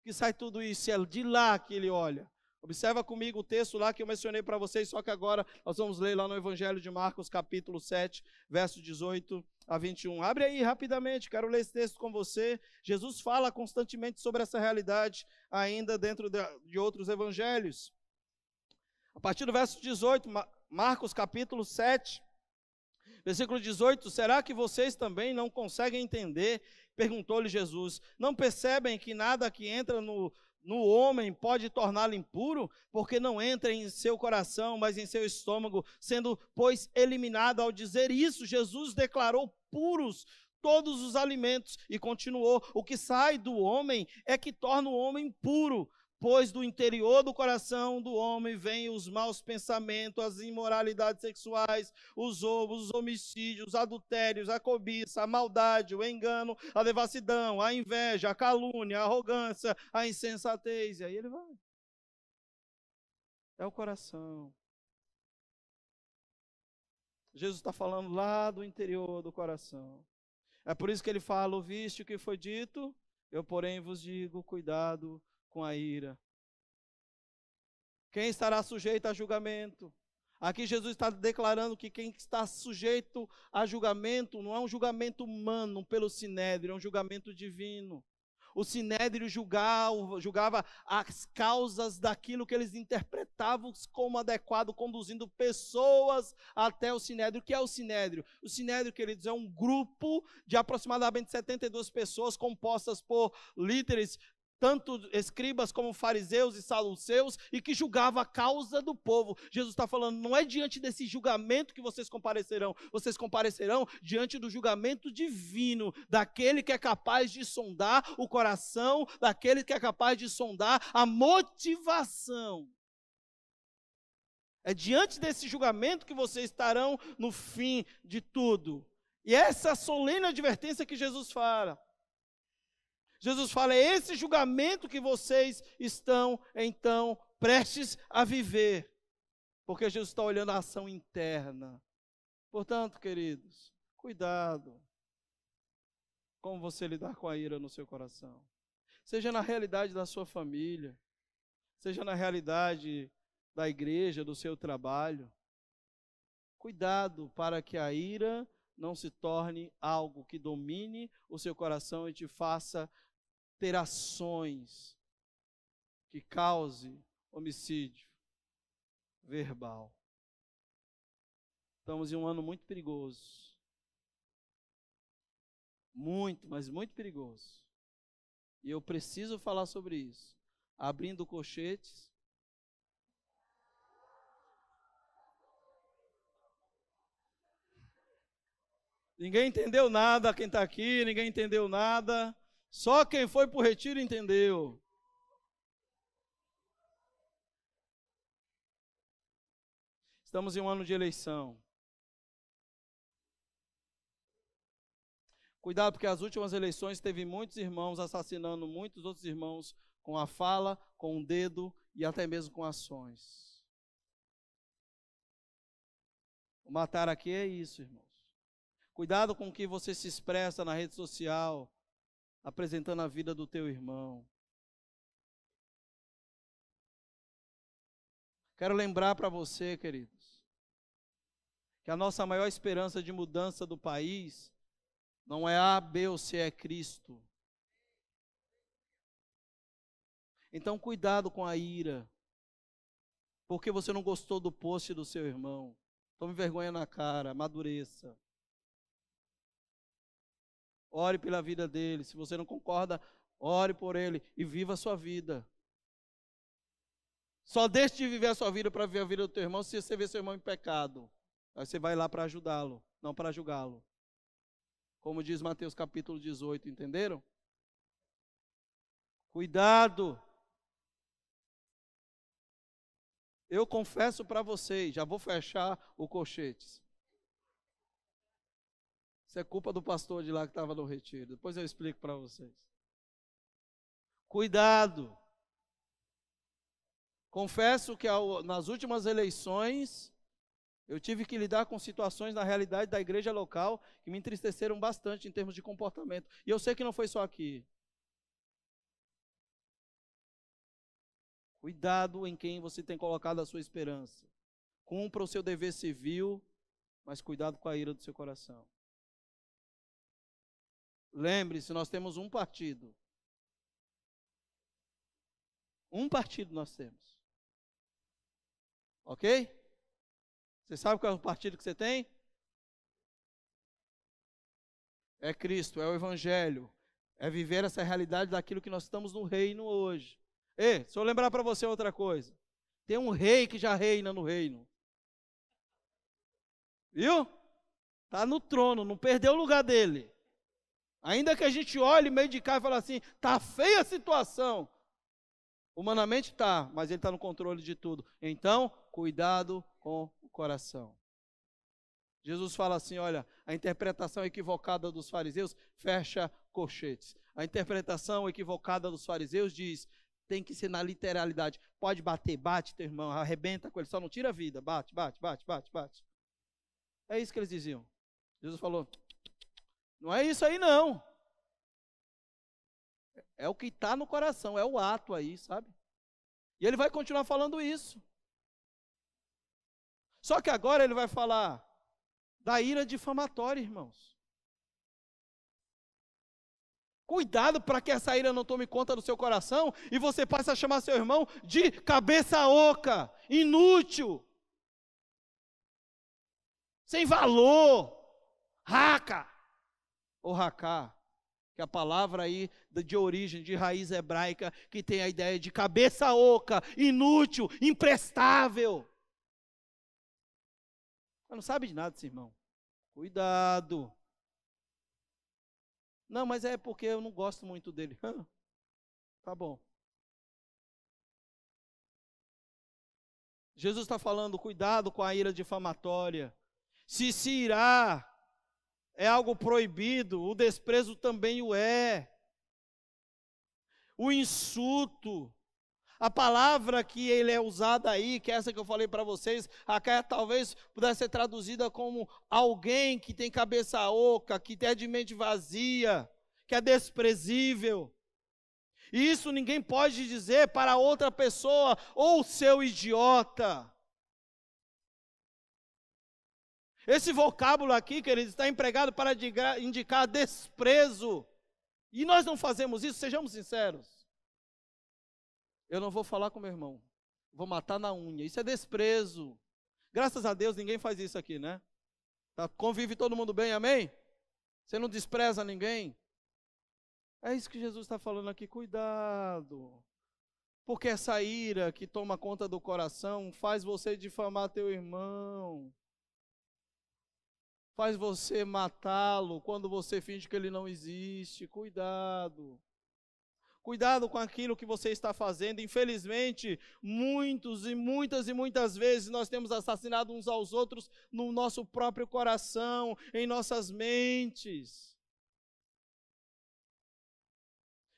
A: que sai tudo isso, é de lá que ele olha. Observa comigo o texto lá que eu mencionei para vocês, só que agora nós vamos ler lá no Evangelho de Marcos, capítulo 7, verso 18 a 21. Abre aí rapidamente, quero ler esse texto com você. Jesus fala constantemente sobre essa realidade, ainda dentro de outros evangelhos. A partir do verso 18, Marcos capítulo 7, versículo 18, será que vocês também não conseguem entender? Perguntou-lhe Jesus, não percebem que nada que entra no homem pode torná-lo impuro? Porque não entra em seu coração, mas em seu estômago, sendo, pois, eliminado. Ao dizer isso, Jesus declarou puros todos os alimentos e continuou, o que sai do homem é que torna o homem puro. Pois do interior do coração do homem vêm os maus pensamentos, as imoralidades sexuais, os roubos, os homicídios, os adultérios, a cobiça, a maldade, o engano, a devassidão, a inveja, a calúnia, a arrogância, a insensatez. E aí ele vai. É o coração. Jesus está falando lá do interior do coração. É por isso que ele fala, ouviste o que foi dito? Eu, porém, vos digo, cuidado com a ira. Quem estará sujeito a julgamento? Aqui Jesus está declarando que quem está sujeito a julgamento não é um julgamento humano pelo sinédrio, é um julgamento divino. O sinédrio julgava as causas daquilo que eles interpretavam como adequado, conduzindo pessoas até o sinédrio. O que é o sinédrio? O sinédrio, queridos, é um grupo de aproximadamente 72 pessoas compostas por líderes, tanto escribas como fariseus e saduceus, e que julgava a causa do povo. Jesus está falando, não é diante desse julgamento que vocês comparecerão diante do julgamento divino, daquele que é capaz de sondar o coração, daquele que é capaz de sondar a motivação. É diante desse julgamento que vocês estarão no fim de tudo. E essa é a solene advertência que Jesus fala. Jesus fala, é esse julgamento que vocês estão, então, prestes a viver. Porque Jesus está olhando a ação interna. Portanto, queridos, cuidado como você lidar com a ira no seu coração. Seja na realidade da sua família, seja na realidade da igreja, do seu trabalho. Cuidado para que a ira não se torne algo que domine o seu coração e te faça ter ações que cause homicídio verbal. Estamos em um ano muito perigoso. Muito, mas muito perigoso. E eu preciso falar sobre isso. Abrindo colchetes. Ninguém entendeu nada, quem está aqui, ninguém entendeu nada. Só quem foi para o retiro entendeu. Estamos em um ano de eleição. Cuidado, porque as últimas eleições teve muitos irmãos assassinando muitos outros irmãos com a fala, com o dedo e até mesmo com ações. O matar aqui é isso, irmãos. Cuidado com o que você se expressa na rede social, apresentando a vida do teu irmão. Quero lembrar para você, queridos, que a nossa maior esperança de mudança do país não é A, B ou C, é Cristo. Então, cuidado com a ira. Porque você não gostou do post do seu irmão. Tome vergonha na cara, amadureça. Ore pela vida dele. Se você não concorda, ore por ele e viva a sua vida. Só deixe de viver a sua vida para viver a vida do teu irmão se você vê seu irmão em pecado. Aí você vai lá para ajudá-lo, não para julgá-lo. Como diz Mateus capítulo 18, entenderam? Cuidado. Eu confesso para vocês, já vou fechar o colchete. Isso é culpa do pastor de lá que estava no retiro. Depois eu explico para vocês. Cuidado. Confesso que nas últimas eleições, eu tive que lidar com situações na realidade da igreja local que me entristeceram bastante em termos de comportamento. E eu sei que não foi só aqui. Cuidado em quem você tem colocado a sua esperança. Cumpra o seu dever civil, mas cuidado com a ira do seu coração. Lembre-se, nós temos um partido. Um partido nós temos. Ok? Você sabe qual é o partido que você tem? É Cristo, é o Evangelho. É viver essa realidade daquilo que nós estamos no reino hoje. Ei, se eu lembrar para você outra coisa. Tem um rei que já reina no reino. Viu? Está no trono, não perdeu o lugar dele. Ainda que a gente olhe meio de cá e fale assim, está feia a situação. Humanamente está, mas ele está no controle de tudo. Então, cuidado com o coração. Jesus fala assim, olha, a interpretação equivocada dos fariseus fecha colchetes. A interpretação equivocada dos fariseus diz, tem que ser na literalidade. Pode bater, bate teu irmão, arrebenta com ele, só não tira a vida. Bate, bate, bate, bate, bate. É isso que eles diziam. Jesus falou, não é isso aí não. É o que está no coração, é o ato aí, sabe? E ele vai continuar falando isso. Só que agora ele vai falar da ira difamatória, irmãos. Cuidado para que essa ira não tome conta do seu coração e você passe a chamar seu irmão de cabeça oca, inútil, sem valor, raca, ou racá. Que a palavra aí de origem, de raiz hebraica, que tem a ideia de cabeça oca, inútil, imprestável. Mas não sabe de nada esse irmão. Cuidado. Não, mas é porque eu não gosto muito dele. Tá bom. Jesus está falando, cuidado com a ira difamatória. Se irar é algo proibido, o desprezo também o é. O insulto, a palavra que ele é usada aí, que é essa que eu falei para vocês, talvez pudesse ser traduzida como alguém que tem cabeça oca, que é de mente vazia, que é desprezível. E isso ninguém pode dizer para outra pessoa, ou seu idiota. Esse vocábulo aqui, queridos, está empregado para indicar desprezo. E nós não fazemos isso, sejamos sinceros. Eu não vou falar com meu irmão, vou matar na unha. Isso é desprezo. Graças a Deus ninguém faz isso aqui, né? Tá, convive todo mundo bem, amém? Você não despreza ninguém? É isso que Jesus está falando aqui, cuidado. Porque essa ira que toma conta do coração faz você difamar teu irmão. Faz você matá-lo quando você finge que ele não existe. Cuidado. Cuidado com aquilo que você está fazendo. Infelizmente, muitas vezes nós temos assassinado uns aos outros no nosso próprio coração, em nossas mentes.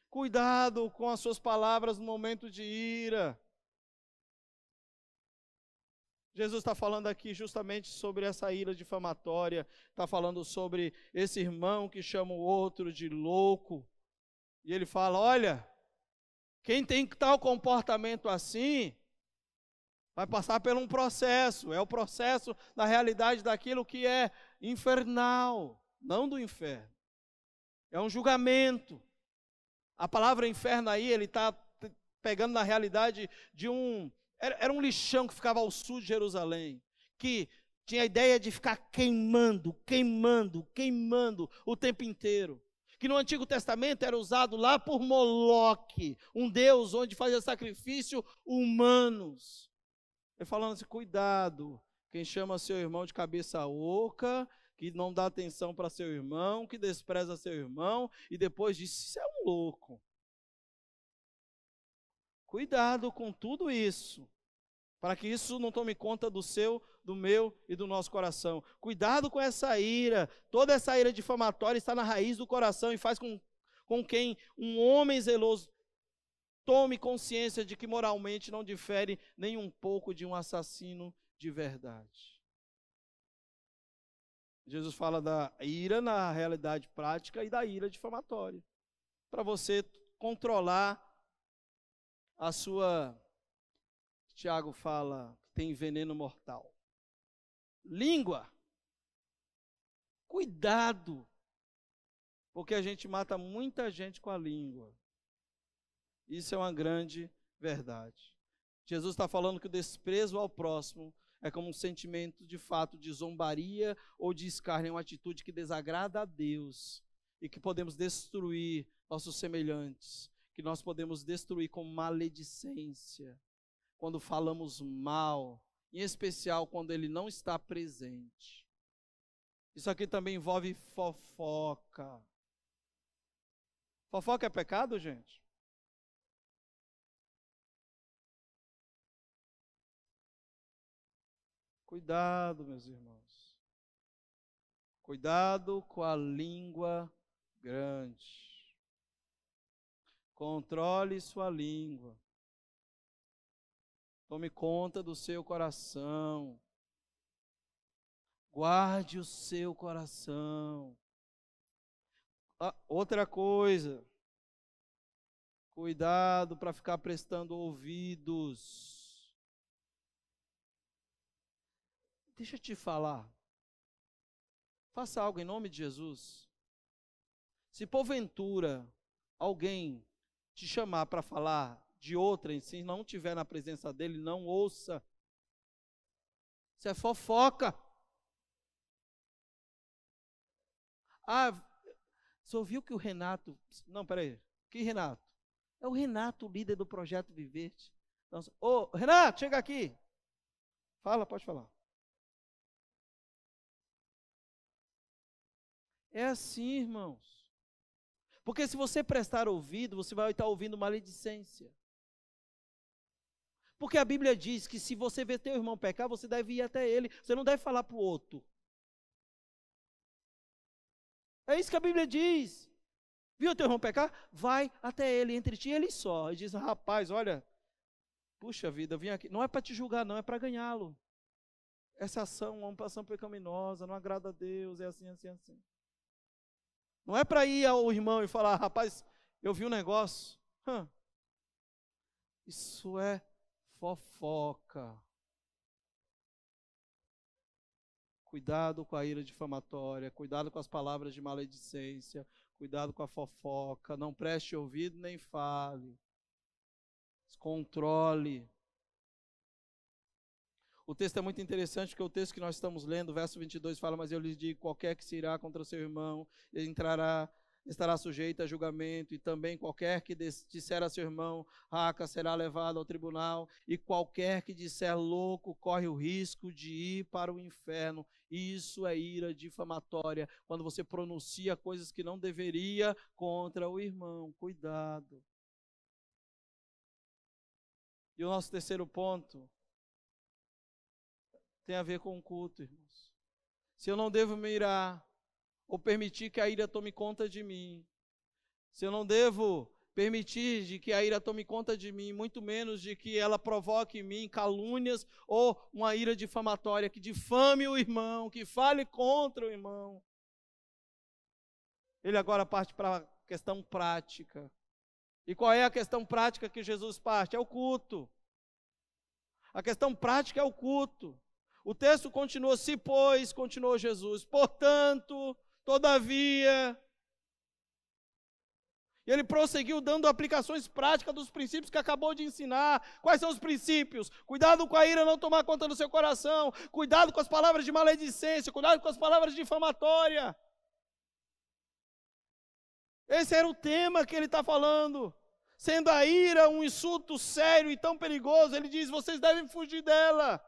A: Cuidado com as suas palavras no momento de ira. Jesus está falando aqui justamente sobre essa ira difamatória, está falando sobre esse irmão que chama o outro de louco. E ele fala, olha, quem tem tal comportamento assim, vai passar por um processo, é o processo na realidade daquilo que é infernal, não do inferno. É um julgamento. A palavra inferno aí, ele está pegando na realidade de era um lixão que ficava ao sul de Jerusalém, que tinha a ideia de ficar queimando o tempo inteiro. Que no Antigo Testamento era usado lá por Moloque, um deus onde fazia sacrifício humanos. Ele falando assim, cuidado, quem chama seu irmão de cabeça oca, que não dá atenção para seu irmão, que despreza seu irmão, e depois diz, isso é um louco. Cuidado com tudo isso, para que isso não tome conta do seu, do meu e do nosso coração. Cuidado com essa ira, toda essa ira difamatória está na raiz do coração e faz com quem um homem zeloso tome consciência de que moralmente não difere nem um pouco de um assassino de verdade. Jesus fala da ira na realidade prática e da ira difamatória, para você controlar a sua... Tiago fala que tem veneno mortal. Língua. Cuidado, porque a gente mata muita gente com a língua. Isso é uma grande verdade. Jesus está falando que o desprezo ao próximo é como um sentimento de fato de zombaria ou de escárnio, é uma atitude que desagrada a Deus e que podemos destruir nossos semelhantes, que nós podemos destruir com maledicência. Quando falamos mal, em especial quando ele não está presente. Isso aqui também envolve fofoca. Fofoca é pecado, gente? Cuidado, meus irmãos. Cuidado com a língua grande. Controle sua língua. Tome conta do seu coração. Guarde o seu coração. Outra coisa. Cuidado para ficar prestando ouvidos. Deixa eu te falar. Faça algo em nome de Jesus. Se porventura alguém te chamar para falar de outrem, se não estiver na presença dele, não ouça. Isso é fofoca. Você ouviu que o Renato... Não, peraí. Que Renato? É o Renato, o líder do Projeto Viverte. Ô, Renato, chega aqui. Fala, pode falar. É assim, irmãos. Porque se você prestar ouvido, você vai estar ouvindo maledicência. Porque a Bíblia diz que se você vê teu irmão pecar, você deve ir até ele. Você não deve falar para o outro. É isso que a Bíblia diz. Viu teu irmão pecar? Vai até ele, entre ti e ele só. E diz, rapaz, olha, puxa vida, eu vim aqui. Não é para te julgar, não, é para ganhá-lo. Essa ação é uma ação pecaminosa, não agrada a Deus, é assim, assim, assim. Não é para ir ao irmão e falar, rapaz, eu vi um negócio. Isso é fofoca. Cuidado com a ira difamatória, cuidado com as palavras de maledicência, cuidado com a fofoca, não preste ouvido nem fale. Controle. O texto é muito interessante, porque o texto que nós estamos lendo, verso 22, fala, mas eu lhes digo, qualquer que se irá contra seu irmão, ele estará sujeito a julgamento, e também qualquer que disser a seu irmão, raca, será levado ao tribunal, e qualquer que disser louco, corre o risco de ir para o inferno. Isso é ira difamatória, quando você pronuncia coisas que não deveria contra o irmão. Cuidado. E o nosso terceiro ponto tem a ver com o culto, irmãos. Se eu não devo me irar, ou permitir que a ira tome conta de mim, se eu não devo permitir de que a ira tome conta de mim, muito menos de que ela provoque em mim calúnias ou uma ira difamatória, que difame o irmão, que fale contra o irmão. Ele agora parte para a questão prática. E qual é a questão prática que Jesus parte? É o culto. A questão prática é o culto. O texto continua, se pois, continuou Jesus, portanto, todavia. E ele prosseguiu dando aplicações práticas dos princípios que acabou de ensinar. Quais são os princípios? Cuidado com a ira não tomar conta do seu coração. Cuidado com as palavras de maledicência. Cuidado com as palavras difamatórias. Esse era o tema que ele está falando. Sendo a ira um insulto sério e tão perigoso, ele diz, vocês devem fugir dela.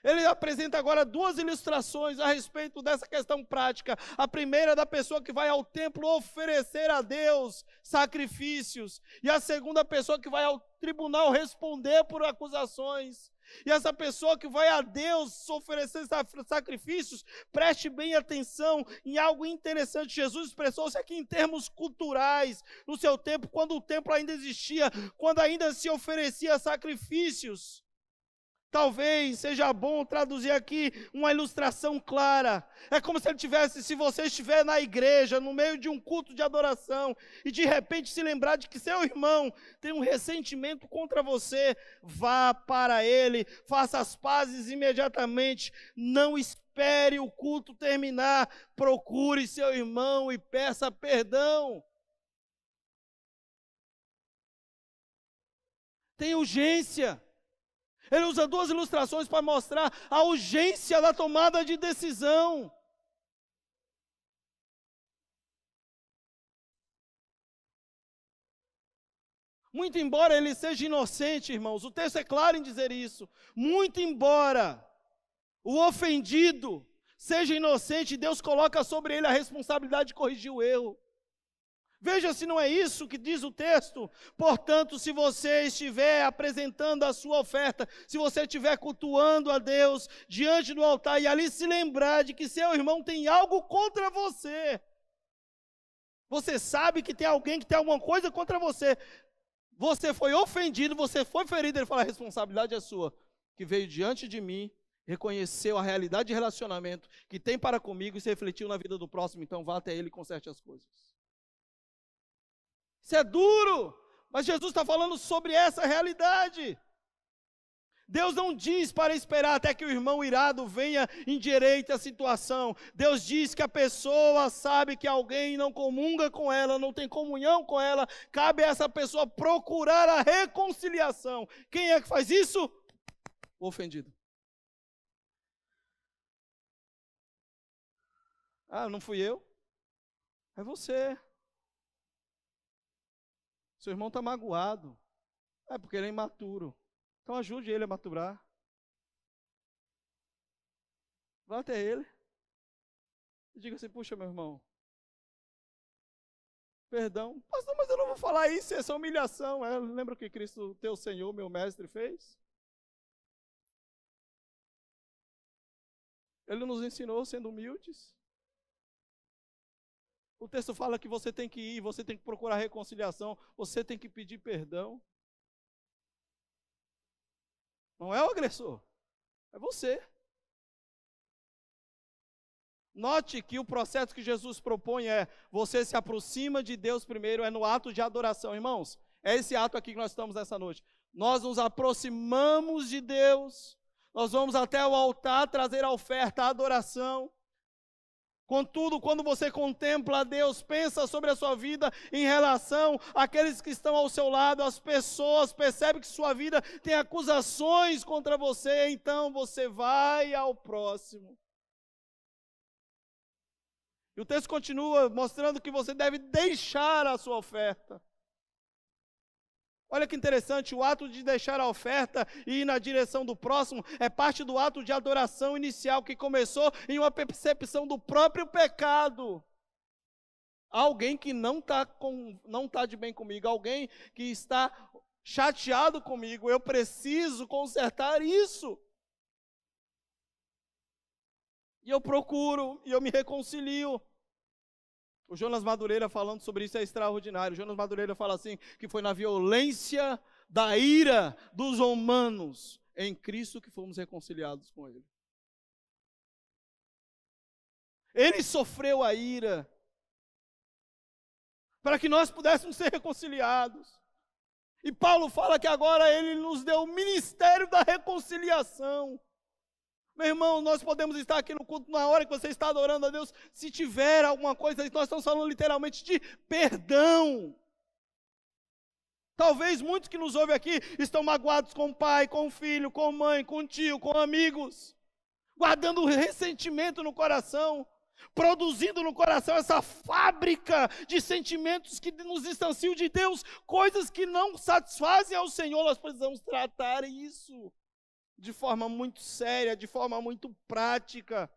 A: Ele apresenta agora duas ilustrações a respeito dessa questão prática. A primeira da pessoa que vai ao templo oferecer a Deus sacrifícios. E a segunda pessoa que vai ao tribunal responder por acusações. E essa pessoa que vai a Deus oferecer sacrifícios, preste bem atenção em algo interessante. Jesus expressou-se aqui em termos culturais, no seu tempo, quando o templo ainda existia, quando ainda se oferecia sacrifícios. Talvez seja bom traduzir aqui uma ilustração clara. É como se ele tivesse, se você estiver na igreja, no meio de um culto de adoração, e de repente se lembrar de que seu irmão tem um ressentimento contra você, vá para ele, faça as pazes imediatamente, não espere o culto terminar, procure seu irmão e peça perdão. Tem urgência. Ele usa duas ilustrações para mostrar a urgência da tomada de decisão. Muito embora ele seja inocente, irmãos, o texto é claro em dizer isso. Muito embora o ofendido seja inocente, Deus coloca sobre ele a responsabilidade de corrigir o erro. Veja se não é isso que diz o texto. Portanto, se você estiver apresentando a sua oferta, se você estiver cultuando a Deus diante do altar e ali se lembrar de que seu irmão tem algo contra você, você sabe que tem alguém que tem alguma coisa contra você, você foi ofendido, você foi ferido, ele fala, a responsabilidade é sua, que veio diante de mim, reconheceu a realidade de relacionamento que tem para comigo e se refletiu na vida do próximo, então vá até ele e conserte as coisas. Isso é duro, mas Jesus está falando sobre essa realidade. Deus não diz para esperar até que o irmão irado venha endireite a situação. Deus diz que a pessoa sabe que alguém não comunga com ela, não tem comunhão com ela, cabe a essa pessoa procurar a reconciliação. Quem é que faz isso? O ofendido. Ah, não fui eu? É você. Seu irmão está magoado. É porque ele é imaturo. Então ajude ele a maturar. Vá até ele. E diga assim, puxa meu irmão. Perdão. Pastor, mas eu não vou falar isso, essa humilhação. Lembra o que Cristo, teu Senhor, meu mestre, fez? Ele nos ensinou sendo humildes. O texto fala que você tem que ir, você tem que procurar reconciliação, você tem que pedir perdão. Não é o agressor, é você. Note que o processo que Jesus propõe é, você se aproxima de Deus primeiro, é no ato de adoração. Irmãos, é esse ato aqui que nós estamos nessa noite. Nós nos aproximamos de Deus, nós vamos até o altar trazer a oferta, a adoração. Contudo, quando você contempla a Deus, pensa sobre a sua vida em relação àqueles que estão ao seu lado, as pessoas, percebe que sua vida tem acusações contra você, então você vai ao próximo. E o texto continua mostrando que você deve deixar a sua oferta. Olha que interessante, o ato de deixar a oferta e ir na direção do próximo é parte do ato de adoração inicial que começou em uma percepção do próprio pecado. Alguém que não tá de bem comigo, alguém que está chateado comigo, eu preciso consertar isso. E eu procuro, e eu me reconcilio. O Jonas Madureira falando sobre isso é extraordinário. O Jonas Madureira fala assim, que foi na violência da ira dos romanos em Cristo que fomos reconciliados com Ele. Ele sofreu a ira para que nós pudéssemos ser reconciliados. E Paulo fala que agora Ele nos deu o ministério da reconciliação. Meu irmão, nós podemos estar aqui no culto na hora que você está adorando a Deus. Se tiver alguma coisa, nós estamos falando literalmente de perdão. Talvez muitos que nos ouvem aqui estão magoados com o pai, com o filho, com a mãe, com o tio, com amigos, guardando ressentimento no coração, produzindo no coração essa fábrica de sentimentos que nos distanciam de Deus, coisas que não satisfazem ao Senhor. Nós precisamos tratar isso de forma muito séria, de forma muito prática.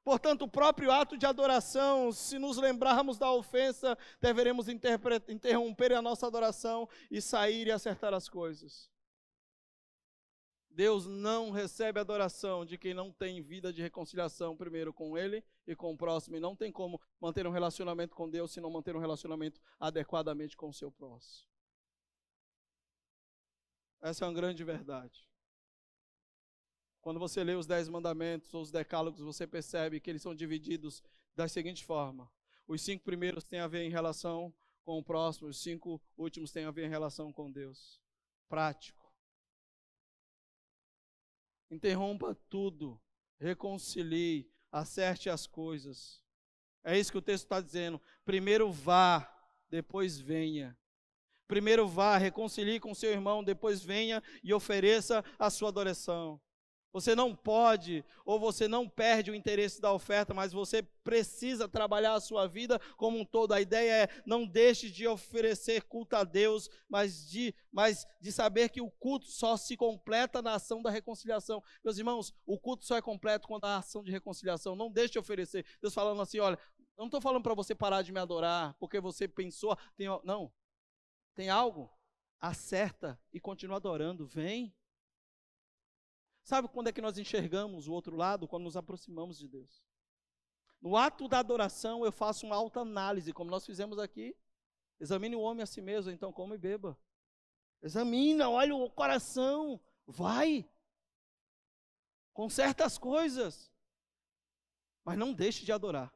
A: Portanto, o próprio ato de adoração, se nos lembrarmos da ofensa, deveremos interromper a nossa adoração e sair e acertar as coisas. Deus não recebe adoração de quem não tem vida de reconciliação primeiro com Ele e com o próximo. E não tem como manter um relacionamento com Deus se não manter um relacionamento adequadamente com o seu próximo. Essa é uma grande verdade. Quando você lê os 10 mandamentos ou os decálogos, você percebe que eles são divididos da seguinte forma. Os 5 primeiros têm a ver em relação com o próximo, os 5 últimos têm a ver em relação com Deus. Prático. Interrompa tudo, reconcilie, acerte as coisas. É isso que o texto está dizendo. Primeiro vá, depois venha. Primeiro vá, reconcilie com seu irmão, depois venha e ofereça a sua adoração. Você não pode, ou você não perde o interesse da oferta, mas você precisa trabalhar a sua vida como um todo. A ideia é, não deixe de oferecer culto a Deus, mas de saber que o culto só se completa na ação da reconciliação. Meus irmãos, o culto só é completo quando há ação de reconciliação. Não deixe de oferecer. Deus falando assim, olha, eu não estou falando para você parar de me adorar, porque você pensou, não, tem algo, acerta e continua adorando, vem. Sabe quando é que nós enxergamos o outro lado? Quando nos aproximamos de Deus. No ato da adoração, eu faço uma autoanálise, como nós fizemos aqui. Examine o homem a si mesmo, então coma e beba. Examina, olha o coração, vai. Conserta as coisas. Mas não deixe de adorar.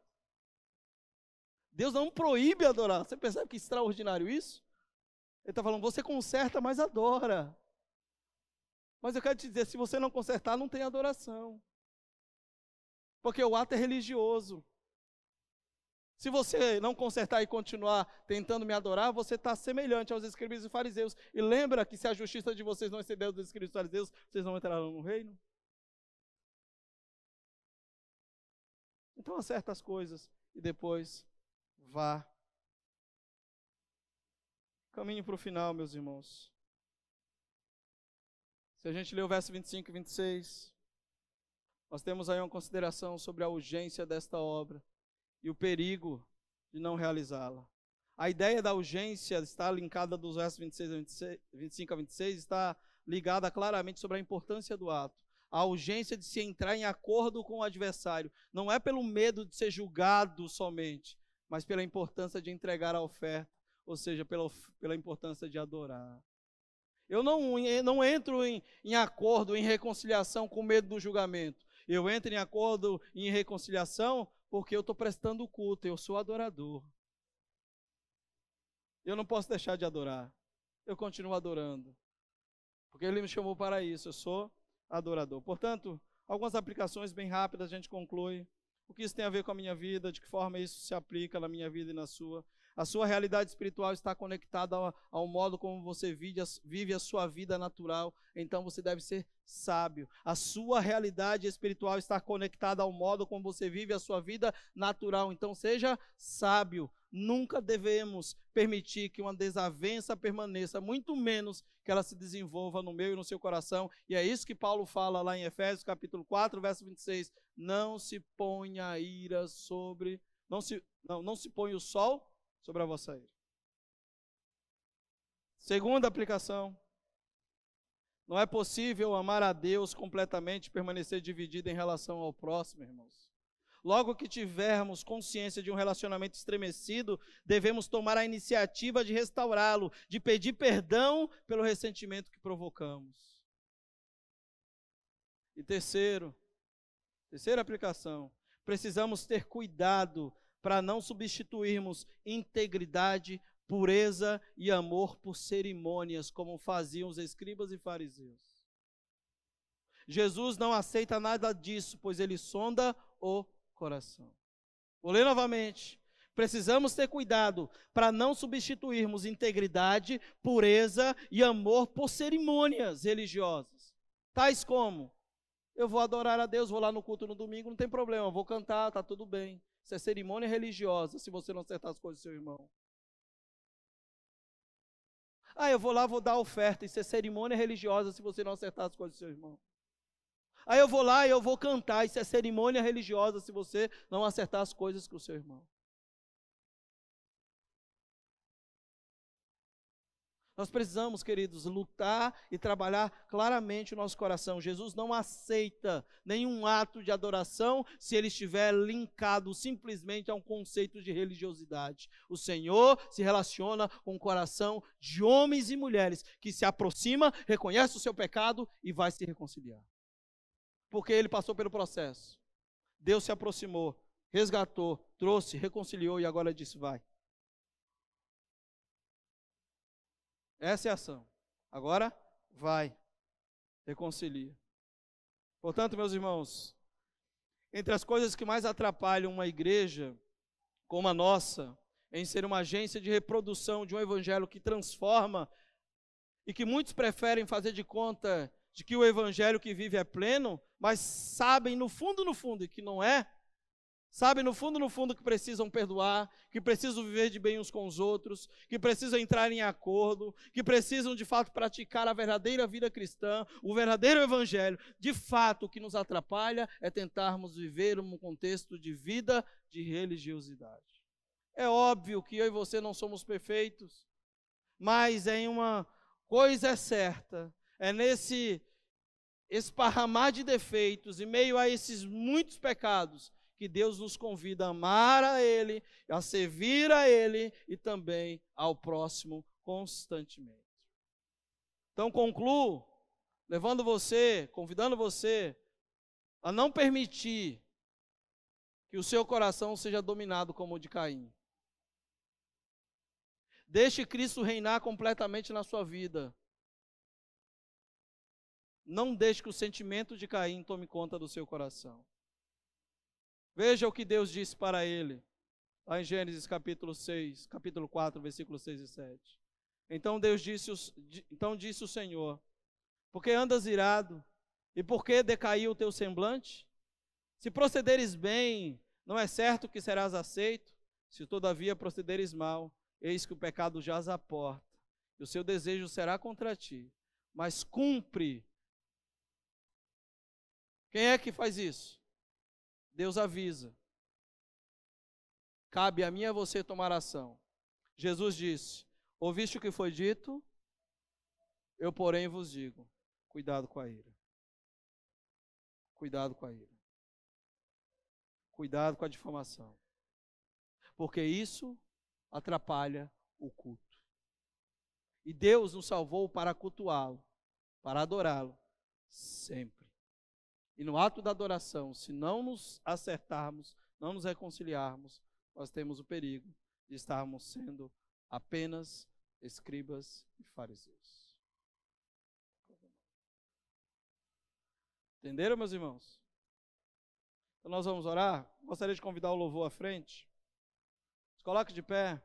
A: Deus não proíbe adorar. Você percebe que extraordinário isso? Ele está falando, você conserta, mas adora. Mas eu quero te dizer, se você não consertar, não tem adoração. Porque o ato é religioso. Se você não consertar e continuar tentando me adorar, você está semelhante aos escribas e fariseus. E lembra que se a justiça de vocês não exceder dos escribas e fariseus, vocês não entrarão no reino? Então acerta as coisas e depois vá. Caminhe para o final, meus irmãos. Se a gente ler o verso 25 e 26, nós temos aí uma consideração sobre a urgência desta obra e o perigo de não realizá-la. A ideia da urgência está linkada dos versos 25 a 26, está ligada claramente sobre a importância do ato. A urgência de se entrar em acordo com o adversário, não é pelo medo de ser julgado somente, mas pela importância de entregar a oferta, ou seja, pela importância de adorar. Eu não entro em acordo, em reconciliação com medo do julgamento. Eu entro em acordo, em reconciliação, porque eu estou prestando culto, eu sou adorador. Eu não posso deixar de adorar. Eu continuo adorando. Porque Ele me chamou para isso, eu sou adorador. Portanto, algumas aplicações bem rápidas, a gente conclui. O que isso tem a ver com a minha vida, de que forma isso se aplica na minha vida e na sua. A sua realidade espiritual está conectada ao modo como você vive a sua vida natural, então você deve ser sábio. A sua realidade espiritual está conectada ao modo como você vive a sua vida natural, então seja sábio. Nunca devemos permitir que uma desavença permaneça, muito menos que ela se desenvolva no meu e no seu coração. E é isso que Paulo fala lá em Efésios capítulo 4, verso 26. Não se ponha a ira sobre... Não se põe o sol sobre a vossa ira. Segunda aplicação. Não é possível amar a Deus completamente e permanecer dividido em relação ao próximo, irmãos. Logo que tivermos consciência de um relacionamento estremecido, devemos tomar a iniciativa de restaurá-lo, de pedir perdão pelo ressentimento que provocamos. E terceira aplicação, precisamos ter cuidado para não substituirmos integridade, pureza e amor por cerimônias, como faziam os escribas e fariseus. Jesus não aceita nada disso, pois ele sonda o coração. Vou ler novamente. Precisamos ter cuidado para não substituirmos integridade, pureza e amor por cerimônias religiosas. Tais como, eu vou adorar a Deus, vou lá no culto no domingo, não tem problema, vou cantar, está tudo bem. Isso é cerimônia religiosa, se você não acertar as coisas do seu irmão. Eu vou lá, vou dar oferta, isso é cerimônia religiosa, se você não acertar as coisas do seu irmão. Eu vou lá e eu vou cantar, isso é cerimônia religiosa, se você não acertar as coisas com o seu irmão. Nós precisamos, queridos, lutar e trabalhar claramente o nosso coração. Jesus não aceita nenhum ato de adoração se ele estiver linkado simplesmente a um conceito de religiosidade. O Senhor se relaciona com o coração de homens e mulheres que se aproxima, reconhece o seu pecado e vai se reconciliar. Porque ele passou pelo processo. Deus se aproximou, resgatou, trouxe, reconciliou e agora disse, vai. Essa é a ação. Agora, vai, reconcilia. Portanto, meus irmãos, entre as coisas que mais atrapalham uma igreja como a nossa, em ser uma agência de reprodução de um evangelho que transforma e que muitos preferem fazer de conta de que o evangelho que vive é pleno, mas sabem no fundo que não é, sabem no fundo que precisam perdoar, que precisam viver de bem uns com os outros, que precisam entrar em acordo, que precisam de fato praticar a verdadeira vida cristã, o verdadeiro evangelho. De fato, o que nos atrapalha é tentarmos viver um contexto de vida de religiosidade. É óbvio que eu e você não somos perfeitos, mas em uma coisa é certa, é nesse esparramar de defeitos, em meio a esses muitos pecados, que Deus nos convida a amar a Ele, a servir a Ele e também ao próximo constantemente. Então concluo, convidando você a não permitir que o seu coração seja dominado como o de Caim. Deixe Cristo reinar completamente na sua vida. Não deixe que o sentimento de Caim tome conta do seu coração. Veja o que Deus disse para ele, lá em Gênesis capítulo 4, versículos 6 e 7. Então disse o Senhor, por que andas irado? E por que decaiu o teu semblante? Se procederes bem, não é certo que serás aceito? Se todavia procederes mal, eis que o pecado jaz à porta, e o seu desejo será contra ti, mas cumpre. Quem é que faz isso? Deus avisa. Cabe a mim e a você tomar ação. Jesus disse, ouviste o que foi dito? Eu, porém, vos digo, cuidado com a ira. Cuidado com a ira. Cuidado com a difamação. Porque isso atrapalha o culto. E Deus nos salvou para cultuá-lo, para adorá-lo, sempre. E no ato da adoração, se não nos acertarmos, não nos reconciliarmos, nós temos o perigo de estarmos sendo apenas escribas e fariseus. Entenderam, meus irmãos? Então nós vamos orar. Gostaria de convidar o louvor à frente. Se coloque de pé.